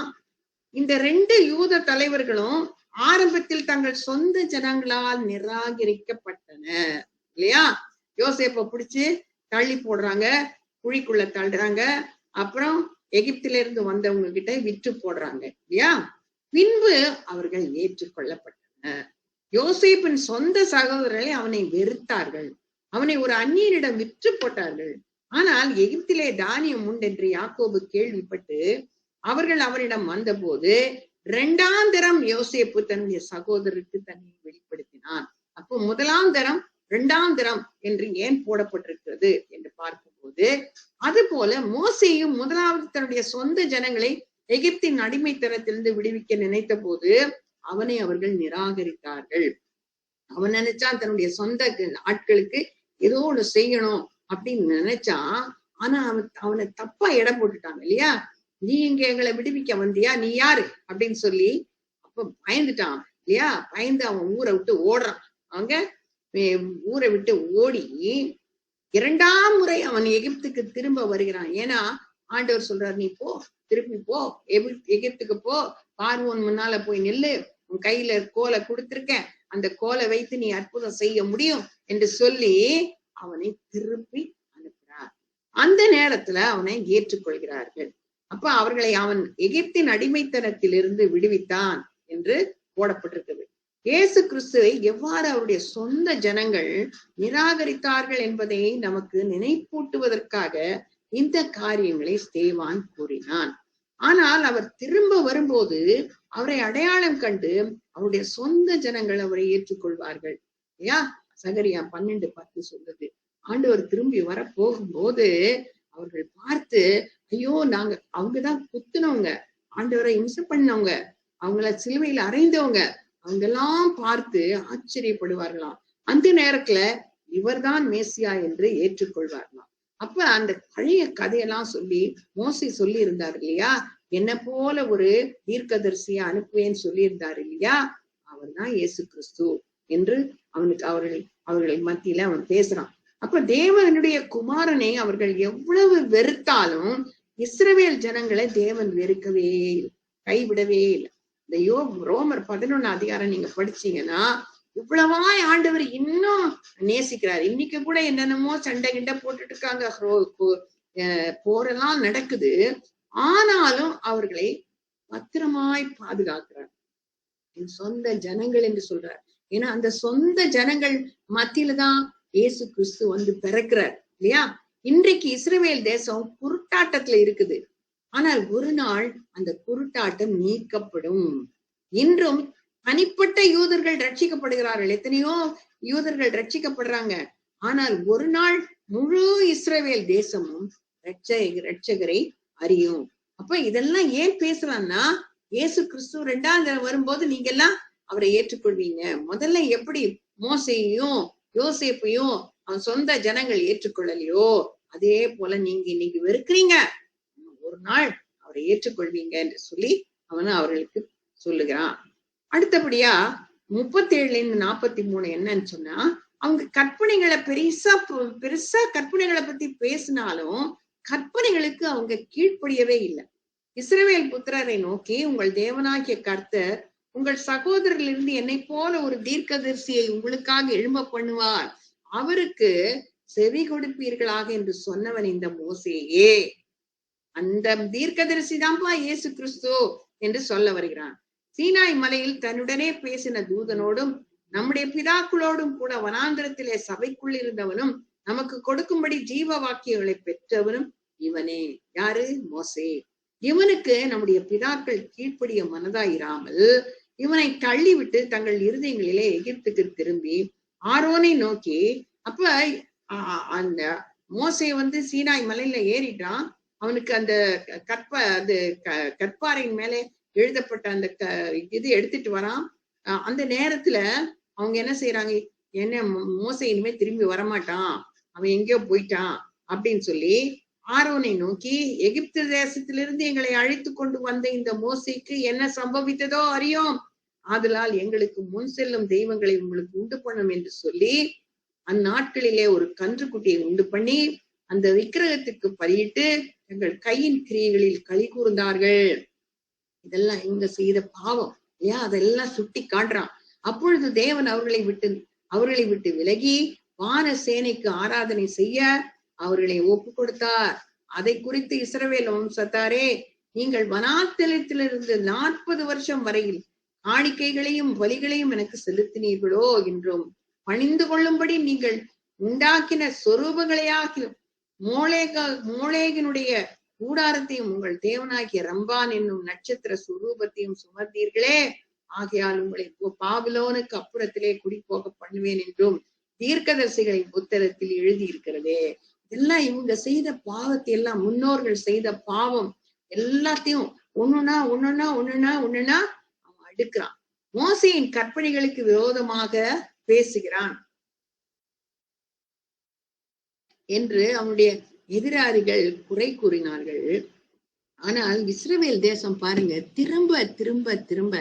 இந்த 2 யூத தலைவர்களும் ஆரம்பத்தில் தங்கள் சொந்த ஜனங்களால் நிராகரிக்கப்பட்டனர் இல்லையா? யோசேப்பை பிடிச்சு தள்ளி போடுறாங்க, குழிக்குள்ள தள்ளுறாங்க, அப்புறம் எகிப்தில இருந்து வந்தவங்க கிட்ட விற்று போடுறாங்க இல்லையா? பின்பு அவர்கள் ஏற்றுக்கொள்ளப்பட்டனர். யோசேப்பின் சொந்த சகோதரர்களை அவனை வெறுத்தார்கள், அவனை ஒரு அந்நியரிடம் விற்று போட்டார்கள். ஆனால் எகிப்திலே தானியம் உண்டென்று யாக்கோபு கேள்விப்பட்டு அவர்கள் அவரிடம் வந்த போது 2ஆம் தரம் யோசேப்பு தன்னுடைய சகோதரருக்கு தன்னை வெளிப்படுத்தினான். அப்போ 1ஆம் தரம் 2ஆம் தரம் என்று ஏன் போடப்பட்டிருக்கிறது என்று பார்க்கும்போது, அது போல மோசேயும் முதலாவது தன்னுடைய சொந்த ஜனங்களை எகிப்தின் அடிமைத்தனத்திலிருந்து விடுவிக்க நினைத்த போது அவனை அவர்கள் நிராகரித்தார்கள். அவன் நினைச்சான் தன்னுடைய சொந்த ஆட்களுக்கு ஏதோ ஒண்ணு செய்யணும் அப்படின்னு நினைச்சான். ஆனா அவனை தப்பா இடம் போட்டுட்டாங்க இல்லையா? நீ இங்க எங்களை விடுவிக்க வந்தியா, நீ யாரு அப்படின்னு சொல்லி அப்ப பயந்துட்டான் இல்லையா? பயந்து அவன் ஊரை விட்டு ஓடுறான். அவங்க ஊரை விட்டு ஓடி 2ஆம் முறை அவன் எகிப்துக்கு திரும்ப வருகிறான். ஏன்னா ஆண்டவர் சொல்றாரு, நீ போ, திருப்பி போ, எகிப்துக்கு போ, பார்வோன் முன்னால போய் நில்லு, உன் கையில கோலை கொடுத்திருக்கேன், அந்த கோலை வைத்து நீ அற்புதம் செய்ய முடியும் என்று சொல்லி அவனை திருப்பி அனுப்புறார். அந்த நேரத்துல அவனை ஏற்றுக்கொள்கிறார்கள். அப்ப அவர்களை அவன் எகிப்தின் அடிமைத்தனத்திலிருந்து விடுவித்தான் என்று போடப்பட்டிருக்கிறது. இயேசு கிறிஸ்துவை எவ்வாறு அவருடைய சொந்த ஜனங்கள் நிராகரித்தார்கள் என்பதை நமக்கு நினைப்பூட்டுவதற்காக இந்த காரியங்களை ஸ்தேவான் கூறினான். ஆனால் அவர் திரும்ப வரும்போது அவரை அடையாளம் கண்டு அவருடைய சொந்த ஜனங்கள் அவரை ஏற்றுக்கொள்வார்கள் இல்லையா? சகரியா 12:10 சொல்றது. ஆண்டவர் திரும்பி வர போகும்போது அவர்கள் பார்த்து, ஐயோ அவங்கதான் குத்துனவங்க, ஆண்டவரை இம்சை பண்ணவங்க, அவங்கள சிலுவையில அறைந்தவங்க, அவங்க எல்லாம் பார்த்து ஆச்சரியப்படுவார்களாம். அந்த நேரத்துல இவர்தான் மேசியா என்று ஏற்றுக்கொள்வார்களாம். அப்ப அந்த பழைய கதையெல்லாம் சொல்லி மோசே சொல்லி இருந்தார் இல்லையா? என்ன போல ஒரு தீர்க்கதரிசியை அனுப்புவேன்னு சொல்லி இருந்தார் இல்லையா? அவர் தான் இயேசு கிறிஸ்து என்று அவர்களை மத்தியில அவன் பேசுறான். அப்ப தேவனுடைய குமாரனை அவர்கள் எவ்வளவு வெறுத்தாலும் இஸ்ரவேல் ஜனங்களை தேவன் வெறுக்கவே இல்லை, கைவிடவே இல்லை. இந்த ரோமர் 11 அதிகாரம் நீங்க படிச்சீங்கன்னா இவ்வளவாய் ஆண்டவர் இன்னும் நேசிக்கிறார். இன்னைக்கு கூட என்னென்னமோ சண்டை கிண்டை போட்டுட்டு இருக்காங்க, போரெல்லாம் நடக்குது, ஆனாலும் அவர்களை பத்திரமாய் பாதுகாக்கிறார். என் சொந்த ஜனங்கள் என்று சொல்றார். ஏன்னா அந்த சொந்த ஜனங்கள் மத்தியில தான் இயேசு கிறிஸ்து வந்து பிறக்கிறார் இல்லையா. இன்றைக்கு இஸ்ரவேல் தேசம் குருட்டாட்டத்துல இருக்குது. ஆனால் ஒரு நாள் அந்த குருட்டாட்டம் நீக்கப்படும். இன்றும் தனிப்பட்ட யூதர்கள் ரட்சிக்கப்படுகிறார்கள், எத்தனையோ யூதர்கள் ரட்சிக்கப்படுறாங்க. ஆனால் ஒரு நாள் முழு இஸ்ரவேல் தேசமும் ரட்சகரை அறியும். அப்ப இதெல்லாம் ஏன் பேசலாம்னா, இயேசு கிறிஸ்து 2ஆம் தடவை வரும்போது நீங்க எல்லாம் அவரை ஏற்றுக்கொள்வீங்க. முதல்ல எப்படி மோசேயையும் யோசேப்பையும் அவன் சொந்த ஜனங்கள் ஏற்றுக்கொள்ளலையோ, அதே போல நீங்க இன்னைக்கு வெறுக்கிறீங்க, ஒரு நாள் அவரை ஏற்றுக்கொள்வீங்க என்று சொல்லி அவன் அவர்களுக்கு சொல்லுகிறான். அடுத்தபடியா 37-43 என்னன்னு சொன்னா, அவங்க கற்பனைகளை பெருசா கற்பனைகளை பத்தி பேசினாலும் கற்பனைகளுக்கு அவங்க கீழ்ப்படியவே இல்லை. இஸ்ரவேல் புத்திரரை நோக்கி, உங்கள் தேவனாகிய கர்த்தர் உங்கள் சகோதரரிலிருந்து என்னை போல ஒரு தீர்க்கதரிசியை உங்களுக்காக எழும்ப பண்ணுவார், அவருக்கு செவி கொடுப்பீர்களாக என்று சொன்னவன் இந்த மோசேயே. அந்த தீர்க்கதரிசி தான்ப்பா இயேசு கிறிஸ்து என்று சொல்ல வருகிறான். சீனாய் மலையில் தன்னுடனே பேசின தூதனோடும் நம்முடைய பிதாக்களோடும் கூட வனாந்திரத்திலே சபைக்குள் இருந்தவனும் நமக்கு கொடுக்கும்படி ஜீவ வாக்கியங்களை பெற்றவனும் இவனே. யாரு? மோசே. இவனுக்கு நம்முடைய பிதாக்கள் கீழ்ப்படிய மனதாயிராமல் இவனை தள்ளிவிட்டு தங்கள் இருதயங்களிலே எகிப்துக்கு திரும்பி ஆரோனை நோக்கி, அப்ப அந்த மோசே வந்து சீனாய் மலையில ஏறிட்டான். அவனுக்கு அந்த கற்பாறையின் மேலே எழுதப்பட்ட அந்த இது எடுத்துட்டு வரான். அந்த நேரத்துல அவங்க என்ன செய்யறாங்க, என்ன மோசே இனிமே திரும்பி வரமாட்டான், அவன் எங்கேயோ போயிட்டான் அப்படின்னு சொல்லி ஆரோனை நோக்கி, எகிப்து தேசத்திலிருந்து எங்களை அழைத்து கொண்டு வந்த இந்த மோசேக்கு என்ன சம்பவித்ததோ அறியோம், ஆதலால் எங்களுக்கு முன் செல்லும் தெய்வங்களை உங்களுக்கு உண்டு பண்ணும் என்று சொல்லி அந்நாட்களிலே ஒரு கன்றுக்குட்டியை உண்டு பண்ணி அந்த விக்கிரகத்துக்கு பலியிட்டு தங்கள் கையின் கிரியைகளில் களி கூர்ந்தார்கள். இதெல்லாம் இவங்க செய்த பாவம் இல்லையா, அதெல்லாம் சுட்டி காட்டுறான். அப்பொழுது தேவன் அவர்களை விட்டு விலகி வான சேனைக்கு ஆராதனை செய்ய அவர்களை ஒப்பு கொடுத்தார். அதை குறித்து இஸ்ரவேல் வம்சத்தாரே, நீங்கள் வனாந்தரத்திலிருந்து 40 வருஷம் வரையில் காணிக்கைகளையும் பலிகளையும் எனக்கு செலுத்தினீர்களோ என்றும், பணிந்து கொள்ளும்படி நீங்கள் உண்டாக்கின சொரூபங்களையாகிலும் மோளேகனுடைய கூடாரத்தையும் உங்கள் தேவனாகிய ரம்பான் என்னும் நட்சத்திர சுரூபத்தையும் சுமந்தீர்களே, ஆகையால் உங்களை பாபிலோனுக்கு அப்புறத்திலே குடி போக பண்ணுவேன் என்றும் தீர்க்கதரிசிகளின் புத்தகத்தில் எழுதியிருக்கிறதே. இதெல்லாம் இவங்க செய்த பாவத்தை எல்லாம், முன்னோர்கள் செய்த பாவம் எல்லாத்தையும் ஒண்ணுனா அவன் அடுக்கிறான். மோசேயின் கற்பனைகளுக்கு விரோதமாக பேசுகிறான் என்று அவனுடைய எதிராளிகள் குறை கூறினார்கள். ஆனால் இஸ்ரவேல் தேசம் பாருங்க, திரும்ப திரும்ப திரும்ப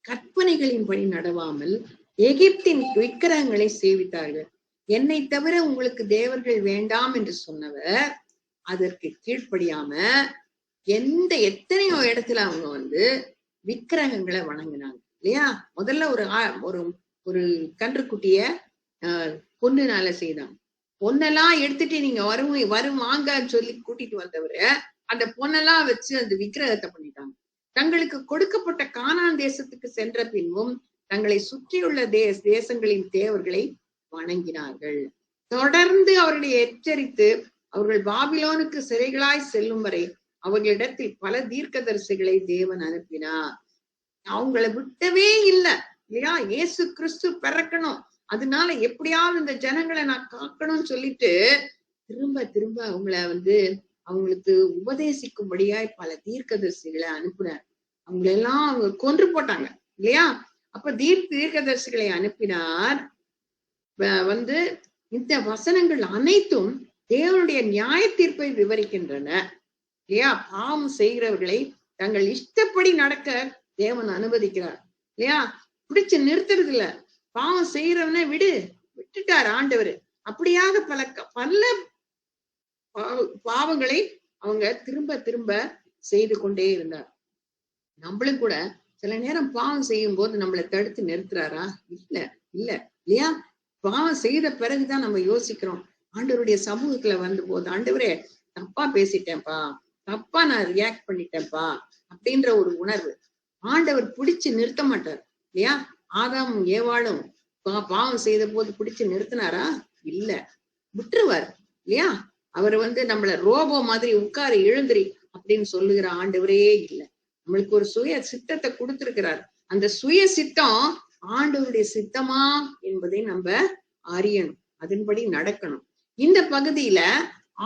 கற்பனைகளின்படி நடவாமல் எகிப்தின் விக்கிரகங்களை சேவித்தார்கள். என்னை தவிர உங்களுக்கு தேவர்கள் வேண்டாம் என்று சொன்னவர் அதற்கு கீழ்ப்படியாம எத்தனையோ இடத்துல அவங்க வந்து விக்கிரகங்களை வணங்கினாங்க இல்லையா. முதல்ல ஒரு கன்றுக்குட்டிய பொண்ணுனால செய்தாங்க. பொண்ணெல்லாம் எடுத்துட்டு நீங்க வாங்கன்னு சொல்லி கூட்டிட்டு வந்தவரு அந்த பொண்ணெல்லாம் வச்சு அந்த விக்கிரகத்தை பண்ணிட்டாங்க. தங்களுக்கு கொடுக்கப்பட்ட கானான் தேசத்துக்கு சென்ற பின்பும் தங்களை சுற்றியுள்ள தேசங்களின் தேவர்களை வணங்கினார்கள். தொடர்ந்து அவர்களை எச்சரித்து அவர்கள் பாபிலோனுக்கு சிறைகளாய் செல்லும் வரை அவர்களிடத்தில் பல தீர்க்கதரிசிகளை தேவன் அனுப்பினார். அவங்கள விட்டவே இல்லை இல்லையா. இயேசு கிறிஸ்து பிறக்கணும், அதனால எப்படியாவது இந்த ஜனங்களை நான் காக்கணும்னு சொல்லிட்டு திரும்ப திரும்ப அவங்களுக்கு உபதேசிக்கும்படியாய் பல தீர்க்கதரிசிகளை அனுப்பினார். அவங்களெல்லாம் அவங்க கொன்று போட்டாங்க இல்லையா. அப்ப தீர்க்கதரிசிகளை அனுப்பினார். இந்த வசனங்கள் அனைத்தும் தேவனுடைய நியாய தீர்ப்பை விவரிக்கின்றன இல்லையா. பாவம் செய்கிறவர்களை தங்கள் இஷ்டப்படி நடக்க தேவன் அனுமதிக்கிறார் இல்லையா. பிடிச்சு நிறுத்துறது இல்ல, பாவம் செய்யறவன விட்டுட்டார் ஆண்டவர். அப்படியாக பல பாவங்களை அவங்க திரும்ப திரும்ப செய்து கொண்டே இருந்தார். நம்மளும் கூட சில நேரம் பாவம் செய்யும் போது நம்மளை தடுத்து நிறுத்துறாரா? இல்லையா. பாவம் செய்த பிறகுதான் நம்ம யோசிக்கிறோம். ஆண்டவருடைய சமூகத்துல வந்து போது, ஆண்டவரே தப்பா பேசிட்டேன்ப்பா, தப்பா நான் ரியாக்ட் பண்ணிட்டேன்ப்பா அப்படின்ற ஒரு உணர்வு. ஆண்டவர் பிடிச்சு நிறுத்த மாட்டார் இல்லையா. ஆதாமும் ஏவாளும் பாவம் செய்த போது பிடிச்சு நிறுத்தினாரா? இல்ல, விட்டுருவார் இல்லையா? அவர் நம்மள ரோபோ மாதிரி உட்கார எழுந்திரி அப்படின்னு சொல்லுகிற ஆண்டவரே இல்ல. நம்மளுக்கு ஒரு சுய சித்தத்தை கொடுத்திருக்கிறார். அந்த சுய சித்தம் ஆண்டவருடைய சித்தமா என்பதை நம்ம அறியணும், அதன்படி நடக்கணும். இந்த பகுதியில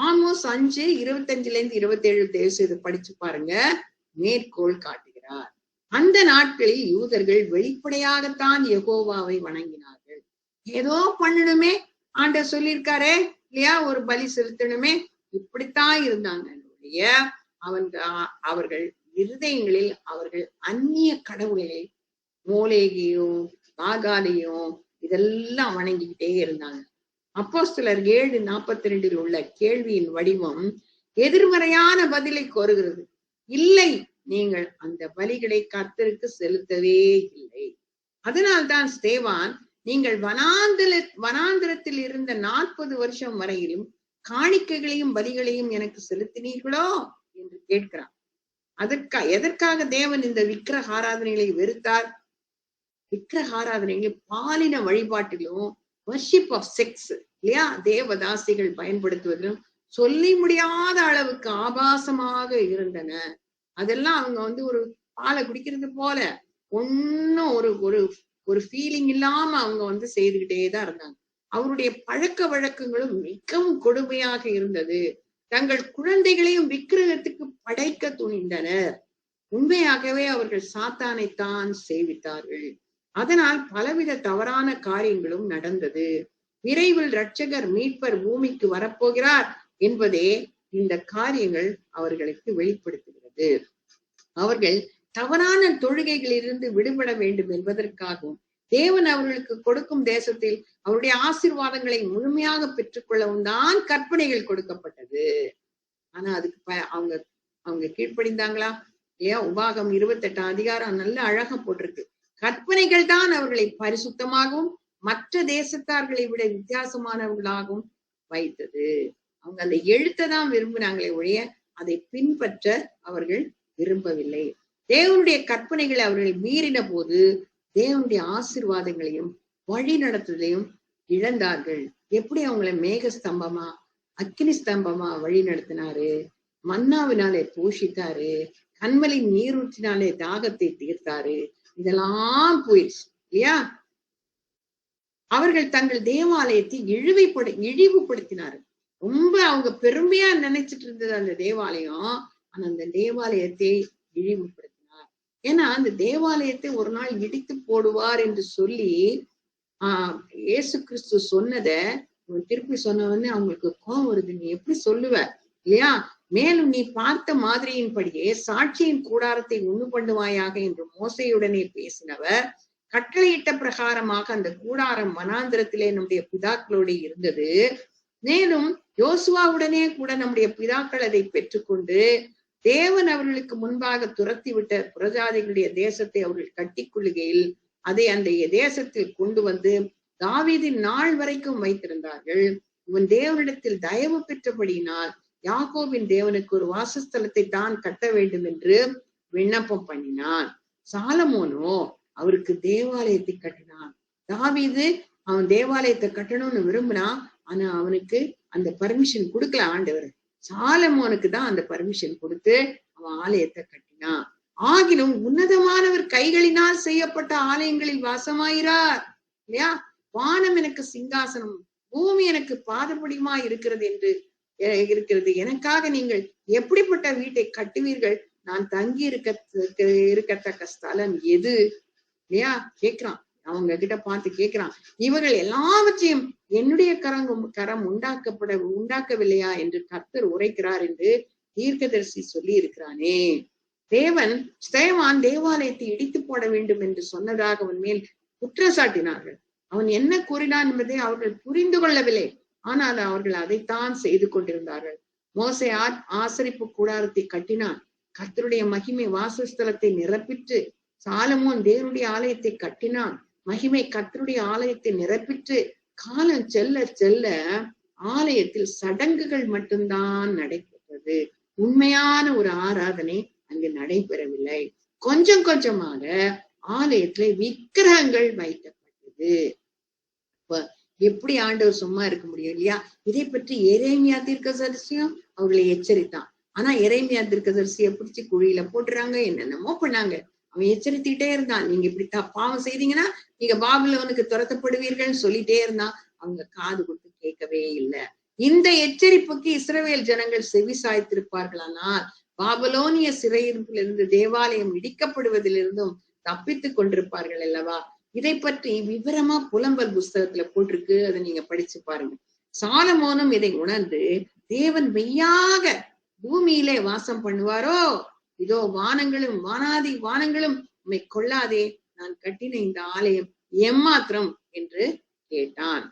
ஆமோஸ் 5:25-27 தயவு செய்து படிச்சு பாருங்க. மேற்கோள் காட்டுகிறார். அந்த நாட்களில் யூதர்கள் வெளிப்படையாகத்தான் யெகோவாவை வணங்கினார்கள். ஏதோ பண்ணணுமே, ஆண்டவர் சொல்லியிருக்காரே இல்லையா, ஒரு பலி செலுத்தணுமே, இப்படித்தான் இருந்தாங்க. அவர்கள் இருதயங்களில் அவர்கள் அந்நிய கடவுளை, மோலேகையும் பாகாலையும் இதெல்லாம் வணங்கிக்கிட்டே இருந்தாங்க. அப்போஸ்தலர் 7:42 உள்ள கேள்வியின் வடிவம் எதிர்மறையான பதிலை கோருகிறது. இல்லை, நீங்கள் அந்த பலிகளை கர்த்தருக்கு செலுத்தவே இல்லை. அதனால்தான் ஸ்தேவான், நீங்கள் வனாந்திரத்தில் இருந்த 40 வருஷம் வரையிலும் காணிக்கைகளையும் பலிகளையும் எனக்கு செலுத்தினீர்களோ என்று கேட்கிறான். எதற்காக தேவன் இந்த விக்கிரக ஆராதனைகளை வெறுத்தார்? விக்கிரக ஆராதனைகள் பாலின வழிபாட்டிலும் வர்ஷிப் ஆஃப் செக்ஸ் இல்லையா, தேவதாசிகள் பயன்படுத்துவதிலும் சொல்லி முடியாத அளவுக்கு ஆபாசமாக இருந்தன. அதெல்லாம் அவங்க ஒரு பாலை குடிக்கிறது போல ஒன்னும் ஒரு ஃபீலிங் இல்லாம அவங்க செய்துகிட்டேதான் இருந்தாங்க. அவருடைய பழக்க வழக்கங்களும் மிகவும் கொடுமையாக இருந்தது. தங்கள் குழந்தைகளையும் விக்கிரகத்துக்கு படைக்க துணிந்தனர். உண்மையாகவே அவர்கள் சாத்தானைத்தான் சேவித்தார்கள். அதனால் பலவித தவறான காரியங்களும் நடந்தது. விரைவில் இரட்சகர் மீட்பர் பூமிக்கு வரப்போகிறார் என்பதே இந்த காரியங்கள் அவர்களுக்கு வெளிப்படுத்துகிறது. அவர்கள் தவறான தொழுகைகளிலிருந்து விடுபட வேண்டும் என்பதற்காகவும் தேவன் அவர்களுக்கு கொடுக்கும் தேசத்தில் அவருடைய ஆசீர்வாதங்களை முழுமையாக பெற்றுக்கொள்ளவும் தான் கற்பனைகள் கொடுக்கப்பட்டது. ஆனா அதுக்கு அவங்க கீழ்ப்படிந்தாங்களா? ஏன் உபாகம் 28 நல்ல அழகா போட்டிருக்கு. கற்பனைகள் தான் அவர்களை பரிசுத்தமாகவும் மற்ற தேசத்தார்களை விட வித்தியாசமானவர்களாகவும் வைத்தது. அவங்க அந்த எழுத்தை தான் விரும்பினாங்களே ஒழிய அதை பின்பற்ற அவர்கள் விரும்பவில்லை. தேவனுடைய கற்பனைகளை அவர்கள் மீறின போது தேவனுடைய ஆசீர்வாதங்களையும் வழி நடத்துதலையும் இழந்தார்கள். எப்படி அவங்கள மேக ஸ்தம்பமா அக்கினி ஸ்தம்பமா வழி நடத்தினாரு, மன்னாவினாலே போஷித்தாரு, கண்மலை நீரூற்றினாலே தாகத்தை தீர்த்தாரு, இதெல்லாம் போயிடுச்சு இல்லையா? அவர்கள் தங்கள் தேவாலயத்தை இழிவுபடுத்தினாரு. ரொம்ப அவங்க பெருமையா நினைச்சிட்டு இருந்தது அந்த தேவாலயம். ஆனா அந்த தேவாலயத்தை இழிவுபடுத்தினார். ஏன்னா அந்த தேவாலயத்தை ஒரு நாள் இடித்து போடுவார் என்று சொல்லி இயேசு கிறிஸ்து சொன்னத திருப்பி சொன்னவன்னு அவங்களுக்கு கோபம் வருது. நீ எப்படி சொல்லுவ இல்லையா? மேலும் நீ பார்த்த மாதிரியின்படியே சாட்சியின் கூடாரத்தை உண்டு பண்ணுவாயாக என்று மோசையுடனே பேசினவர் கட்டளையிட்ட பிரகாரமாக அந்த கூடாரம் வனாந்திரத்திலே நம்முடைய பிதாக்களோடு இருந்தது. மேலும் யோசுவாவுடனே கூட நம்முடைய பிதாக்கள் அதை பெற்றுக்கொண்டு தேவன் அவர்களுக்கு முன்பாக துரத்தி விட்ட புறஜாதிகளுடைய தேசத்தை அவர்கள் கட்டிக்கொள்ளுகையில் அதை அந்த தேசத்தில் கொண்டு வந்து தாவீதின் நாள் வரைக்கும் வைத்திருந்தார்கள். இவன் தேவனிடத்தில் தயவு பெற்றபடியினால் யாக்கோபின் தேவனுக்கு ஒரு வாசஸ்தலத்தை தான் கட்ட வேண்டும் என்று விண்ணப்பம் பண்ணினான். சாலமோனோ அவருக்கு தேவாலயத்தை கட்டினான். தாவீது அவன் தேவாலயத்தை கட்டணும்னு விரும்பினான். ஆனா அவனுக்கு அந்த பர்மிஷன் கொடுக்கல ஆண்டவர். சாலமோனுக்கு தான் அந்த பர்மிஷன் கொடுத்து அவன் ஆலயத்தை கட்டினான். ஆகிலும் உன்னதமானவர் கைகளினால் செய்யப்பட்ட ஆலயங்களில் வாசமாயிரார் இல்லையா? வானம் எனக்கு சிங்காசனம், பூமி எனக்கு பாதபடியுமா இருக்கிறது. எனக்காக நீங்கள் எப்படிப்பட்ட வீட்டை கட்டுவீர்கள்? நான் தங்கி இருக்கத்தக்க ஸ்தலம் எது இல்லையா கேக்குறான். அவங்க கிட்ட பார்த்து கேட்கிறான், இவர்கள் எல்லாவற்றையும் என்னுடைய கரம் உண்டாக்கவில்லையா என்று கர்த்தர் உரைக்கிறார் என்று தீர்க்கதரிசி சொல்லி இருக்கிறானே. ஸ்தேவான் தேவாலயத்தை இடித்து போட வேண்டும் என்று சொன்னதாக அவன் மேல் குற்றம் சாட்டினார்கள். அவன் என்ன கூறினான் என்பதை அவர்கள் புரிந்து கொள்ளவில்லை. ஆனால் அவர்கள் அதைத்தான் செய்து கொண்டிருந்தார்கள். மோசே ஆசரிப்பு கூடாரத்தை கட்டினான். கர்த்தருடைய மகிமை வாசஸ்தலத்தை நிரப்பிற்று. சாலமோன் தேவனுடைய ஆலயத்தை கட்டினான். மகிமை கர்த்தருடைய ஆலயத்தை நிரப்பிற்று. காலம் செல்ல செல்ல ஆலயத்தில் சடங்குகள் மட்டும்தான் நடைபெற்றது. உண்மையான ஒரு ஆராதனை அங்கு நடைபெறவில்லை. கொஞ்சம் கொஞ்சமாக ஆலயத்துல விக்கிரகங்கள் வைக்கப்பட்டது. எப்படி ஆண்டவர் சும்மா இருக்க முடியும் இல்லையா? இதை பற்றி எரேமியா தீர்க்கதரிசியும் அவர்களை எச்சரித்தான். ஆனா எரேமியா தீர்க்கதரிசியை பிடிச்சு குழியில போட்டுறாங்க, என்னென்னமோ பண்ணாங்க. அவன் எச்சரித்துட்டே இருந்தான், நீங்க இப்படி பாவம் செய்தீங்கன்னா நீங்க பாபிலோனுக்கு துரத்தப்படுவீர்கள்னு சொல்லிட்டே இருந்தான். அவங்க காது கொடுத்து கேட்கவே இல்லை. இந்த எச்சரிப்புக்கு இஸ்ரவேல் ஜனங்கள் செவி சாய்த்திருப்பார்களானால் பாபிலோனிய சிறையிருப்பிலிருந்து தேவாலயம் இடிக்கப்படுவதிலிருந்தும் தப்பித்துக் கொண்டிருப்பார்கள் அல்லவா? இதை பற்றி விவரமா புலம்பல் புஸ்தகத்துல போட்டிருக்கு, அதை நீங்க படிச்சு பாருங்க. சாலமோனும் இதை உணர்ந்து, தேவன் மெய்யாக பூமியிலே வாசம் பண்ணுவாரோ, இதோ வானங்களும் வானாதி வானங்களும் உம்மை கொள்ளாதே, நான் கட்டின இந்த ஆலயம் எம்மாத்திரம் என்று கேட்டான்.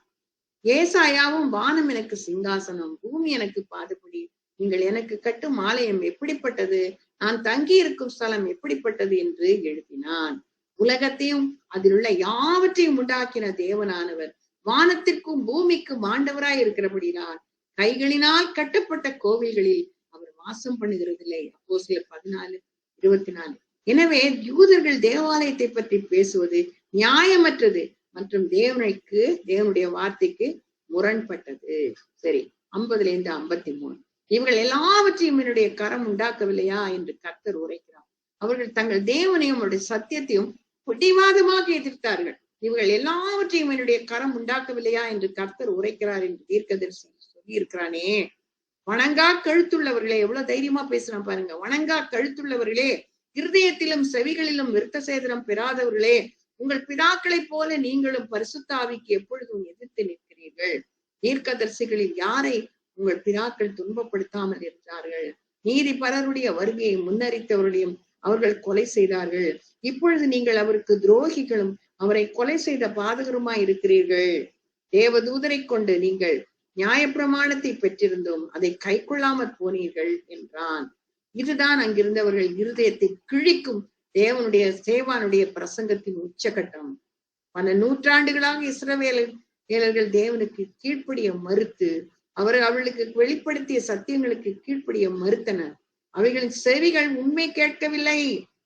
ஏசாயாவும், வானம் எனக்கு சிங்காசனம், பூமி எனக்கு பாதபடி, நீங்கள் எனக்கு கட்டும் ஆலயம் எப்படிப்பட்டது, நான் தங்கி இருக்கும் ஸ்தலம் எப்படிப்பட்டது என்று எழுதினான். உலகத்தையும் அதில் உள்ள யாவற்றையும் உண்டாக்கின தேவனானவர் வானத்திற்கும் பூமிக்கும் ஆண்டவராய் இருக்கிறபடினால் கைகளினால் கட்டப்பட்ட கோவில்களில் அவர் வாசம் பண்ணுகிறதில்லை. அப்போஸ்தலர் 14:24. எனவே யூதர்கள் தேவாலயத்தை பற்றி பேசுவது நியாயமற்றது மற்றும் தேவனுடைய வார்த்தைக்கு முரண்பட்டது. சரி, 50-53. இவர்கள் எல்லாவற்றையும் என்னுடைய கரம் உண்டாக்கவில்லையா என்று கர்த்தர் உரைக்கிறார். அவர்கள் தங்கள் தேவனையும் அவருடைய சத்தியத்தையும் பிடிவாதமாக எதிர்த்தார்கள். இவர்கள் எல்லாவற்றையும் என்னுடைய கரம் உண்டாக்கவில்லையா என்று கர்த்தர் உரைக்கிறார் என்று தீர்க்கதரிசி சொல்லி இருக்கிறானே. வணங்கா கழுத்துள்ளவர்களே, எவ்வளவு தைரியமா பேசுறான் பாருங்க. வணங்கா கழுத்துள்ளவர்களே, இருதயத்திலும் செவிகளிலும் விருத்த சேதனம் பெறாதவர்களே, உங்கள் பிதாக்களைப் போல நீங்களும் பரிசுத்த ஆவிக்கு எப்பொழுதும் எதிர்த்து நிற்கிறீர்கள். தீர்க்கதரிசிகளில் யாரை உங்கள் பிதாக்கள் துன்பப்படுத்தாமல் இருந்தார்கள்? நீதிபரருடைய வருகையை முன்னறித்தவர்களையும் அவர்கள் கொலை செய்தார்கள். இப்பொழுது நீங்கள் அவருக்கு துரோகிகளும் அவரை கொலை செய்த பாதகருமாய் இருக்கிறீர்கள். தேவதூதரை கொண்டு நீங்கள் நியாயப்பிரமாணத்தை பெற்றிருந்தோம், அதை கை கொள்ளாமற் போனீர்கள் என்றான். இதுதான் அங்கிருந்தவர்கள் இருதயத்தை கிழிக்கும் தேவனுடைய பிரசங்கத்தின் உச்சகட்டம். பல நூற்றாண்டுகளாக இஸ்ரவேலர்கள் தேவனுக்கு கீழ்ப்படிய மறுத்து அவர்களுக்கு வெளிப்படுத்திய சத்தியங்களுக்கு கீழ்ப்படிய மறுத்தனர். அவைகளின் செவிகள் உண்மை கேட்கவில்லை,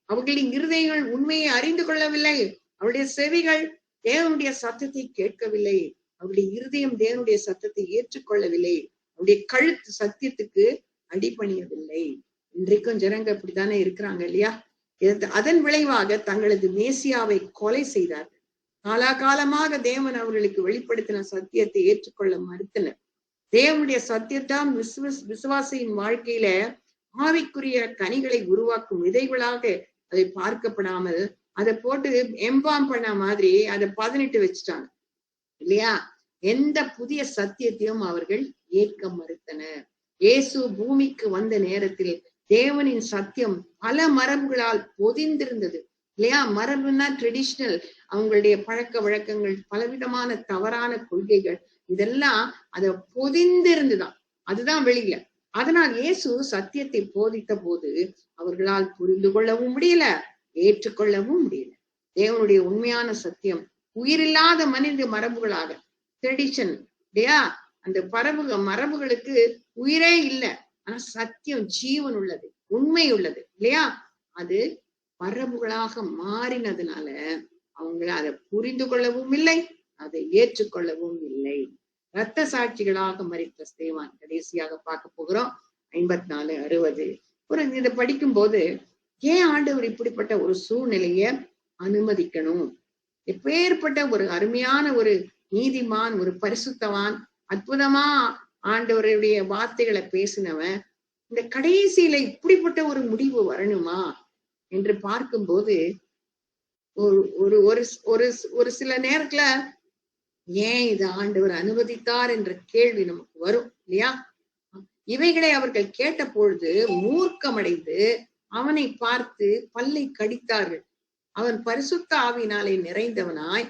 அவர்களின் இருதயங்கள் உண்மையை அறிந்து கொள்ளவில்லை. அவருடைய செவிகள் தேவனுடைய சத்தத்தை கேட்கவில்லை, அவருடைய இருதயம் தேவனுடைய சத்தத்தை ஏற்றுக்கொள்ளவில்லை, அவருடைய கழுத்து சத்தியத்துக்கு அடிபணியவில்லை. இன்றைக்கும் ஜனங்க அப்படித்தானே இருக்கிறாங்க இல்லையா? அதன் விளைவாக தங்களது மேசியாவை கொலை செய்தார்கள். காலாகாலமாக தேவன் அவர்களுக்கு வெளிப்படுத்தின சத்தியத்தை ஏற்றுக்கொள்ள மறுத்தனர். தேவனுடைய சத்தியத்தான் விசுவாசியின் வாழ்க்கையில ஆவிக்குரிய கனிகளை உருவாக்கும் விதைகளாக அதை பார்க்கப்படாமல் அதை போட்டு எம்பாம் பண்ண மாதிரி அதை 18 வச்சுட்டாங்க இல்லையா? எந்த புதிய சத்தியத்தையும் அவர்கள் ஏற்க மறுத்தனர். இயேசு பூமிக்கு வந்த நேரத்தில் தேவனின் சத்தியம் பல மரபுகளால் பொதிந்திருந்தது இல்லையா? மரபுன்னா ட்ரெடிஷனல், அவங்களுடைய பழக்க வழக்கங்கள், பலவிதமான தவறான கொள்கைகள், இதெல்லாம் அதை பொதிந்திருந்துதான், அதுதான் வெளியில. அதனால் இயேசு சத்தியத்தை போதித்த போது அவர்களால் புரிந்து கொள்ளவும் முடியல, ஏற்றுக்கொள்ளவும் முடியல. தேவனுடைய உண்மையான சத்தியம் உயிரில்லாத மனித மரபுகளாக, ட்ரெடிஷன் இல்லையா? அந்த மரபுகளுக்கு உயிரே இல்லை, ஆனா சத்தியம் ஜீவன் உள்ளது, உண்மை உள்ளது இல்லையா? அது மரபுகளாக மாறினதுனால அவங்கள அதை புரிந்து கொள்ளவும் இல்லை, அதை ஏற்றுக்கொள்ளவும் இல்லை. இரத்த சாட்சிகளாக மரித்த ஸ்தேவான் கடைசியாக பார்க்க போகிறோம். 54-60. இதை படிக்கும் போது ஏன் ஆண்டவர் இப்படிப்பட்ட ஒரு சூழ்நிலைய அனுமதிக்கணும்? எப்பேற்பட்ட ஒரு அருமையான ஒரு நீதிமான், ஒரு பரிசுத்தவான், அற்புதமா ஆண்டவருடைய வார்த்தைகளை பேசினவன், இந்த கடைசியில இப்படிப்பட்ட ஒரு முடிவு வரணுமா என்று பார்க்கும்போது ஒரு சில நேரத்துல ஏன் இது ஆண்டவர் அனுமதித்தார் என்ற கேள்வி நமக்கு வரும் இல்லையா? இவைகளை அவர்கள் கேட்ட பொழுது மூர்க்கமடைந்து அவனை பார்த்து பல்லை கடித்தார்கள். அவன் பரிசுத்த ஆவியினாலே நிறைந்தவனாய்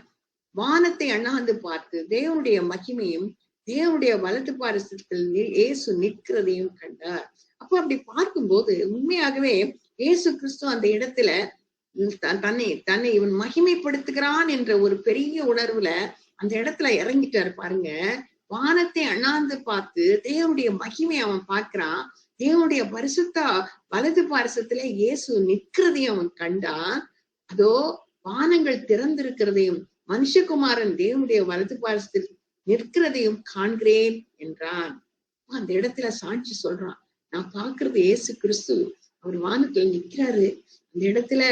வானத்தை அண்ணாந்து பார்த்து தேவனுடைய மகிமையும் தேவனுடைய வலது பாரிசத்தில் இயேசு நிற்கிறதையும் கண்டார். அப்ப அப்படி பார்க்கும்போது உண்மையாகவே இயேசு கிறிஸ்து அந்த இடத்துல தன்னை இவன் மகிமைப்படுத்துகிறான் என்ற ஒரு பெரிய உணர்வுல அந்த இடத்துல இறங்கிட்டாரு பாருங்க. வானத்தை அண்ணாந்து பார்த்து தேவனுடைய மகிமை அவன் பார்க்கிறான். தேவனுடைய பரிசுத்த வலது பாரிசத்துல இயேசு நிற்கிறதையும் அவன் கண்டான். அதோ வானங்கள் திறந்திருக்கிறதையும் மனுஷகுமாரன் தேவனுடைய வலது பாரசத்தில் நிற்கிறதையும் காண்கிறேன் என்றான். அந்த இடத்துல சாட்சி சொல்றான், நான் பாக்குறது இயேசு கிறிஸ்து, அவர் வானத்துல நிக்கிறாரு, அந்த இடத்துல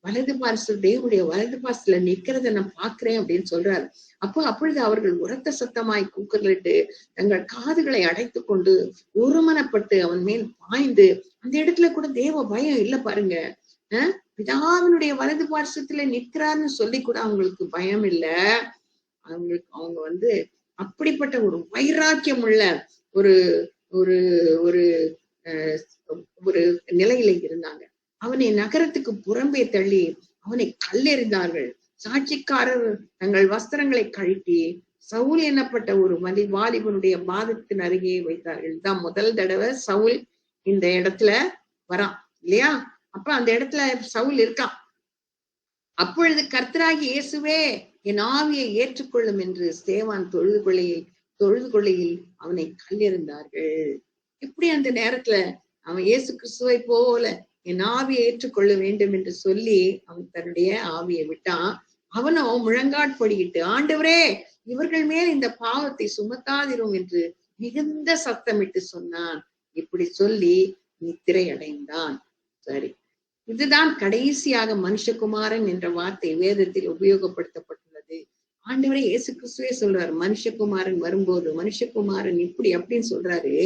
வலது பாரச தேவனுடைய வலது பாரசத்துல நிக்கிறத நான் பாக்குறேன் அப்படின்னு சொல்றாரு. அப்பொழுது அவர்கள் உரத்த சத்தமாய் கூக்குரலிட்டு தங்கள் காதுகளை அடைத்து கொண்டு ஒருமனப்பட்டு அவன் மேல் பாய்ந்து, அந்த இடத்துல கூட தேவ பயம் இல்ல பாருங்க. பிதாவினுடைய வலது பாரசத்துல நிற்கிறார்னு சொல்லி கூட அவங்களுக்கு பயம் இல்ல. அவங்க அப்படிப்பட்ட ஒரு வைராக்கியம் உள்ள ஒரு ஒரு ஒரு ஒரு நிலையில இருந்தாங்க. அவனை நகரத்துக்கு புறம்பே தள்ளி அவனை கல்லெறிந்தார்கள். சாட்சிக்காரர் தங்கள் வஸ்திரங்களை கழட்டி சவுல் எனப்பட்ட ஒரு வாலிபனுடைய பாதத்தின் அருகே வைத்தார்கள். இதுதான் முதல் தடவை சவுல் இந்த இடத்துல வரான் இல்லையா? அப்ப அந்த இடத்துல சவுல் இருக்கான். அப்பொழுது கர்த்தராகி இயேசுவே என் ஆவியை ஏற்றுக்கொள்ளும் என்று ஸ்தேவான் தொழுது கொள்ளையில் அவனை கல்லெறிந்தார்கள். எப்படி அந்த நேரத்துல அவன் இயேசு கிறிஸ்துவை போல என் ஆவியை ஏற்றுக்கொள்ள வேண்டும் என்று சொல்லி அவன் தன்னுடைய ஆவியை விட்டான். அவனோ முழங்காட்படியிட்டு, ஆண்டவரே இவர்கள் மேல் இந்த பாவத்தை சுமத்தாதிரும் என்று மிகுந்த சத்தமிட்டு சொன்னான். இப்படி சொல்லி நித்திரை அடைந்தான். சரி, இதுதான் கடைசியாக மனுஷகுமாரன் என்ற வார்த்தை வேதத்தில் உபயோகப்படுத்தப்பட்டுள்ளது. ஆண்டவரே இயேசு கிறிஸ்துவே சொல்றாரு, மனுஷகுமாரன் வரும்போது மனுஷகுமாரன் இப்படி அப்படின்னு சொல்றாரு.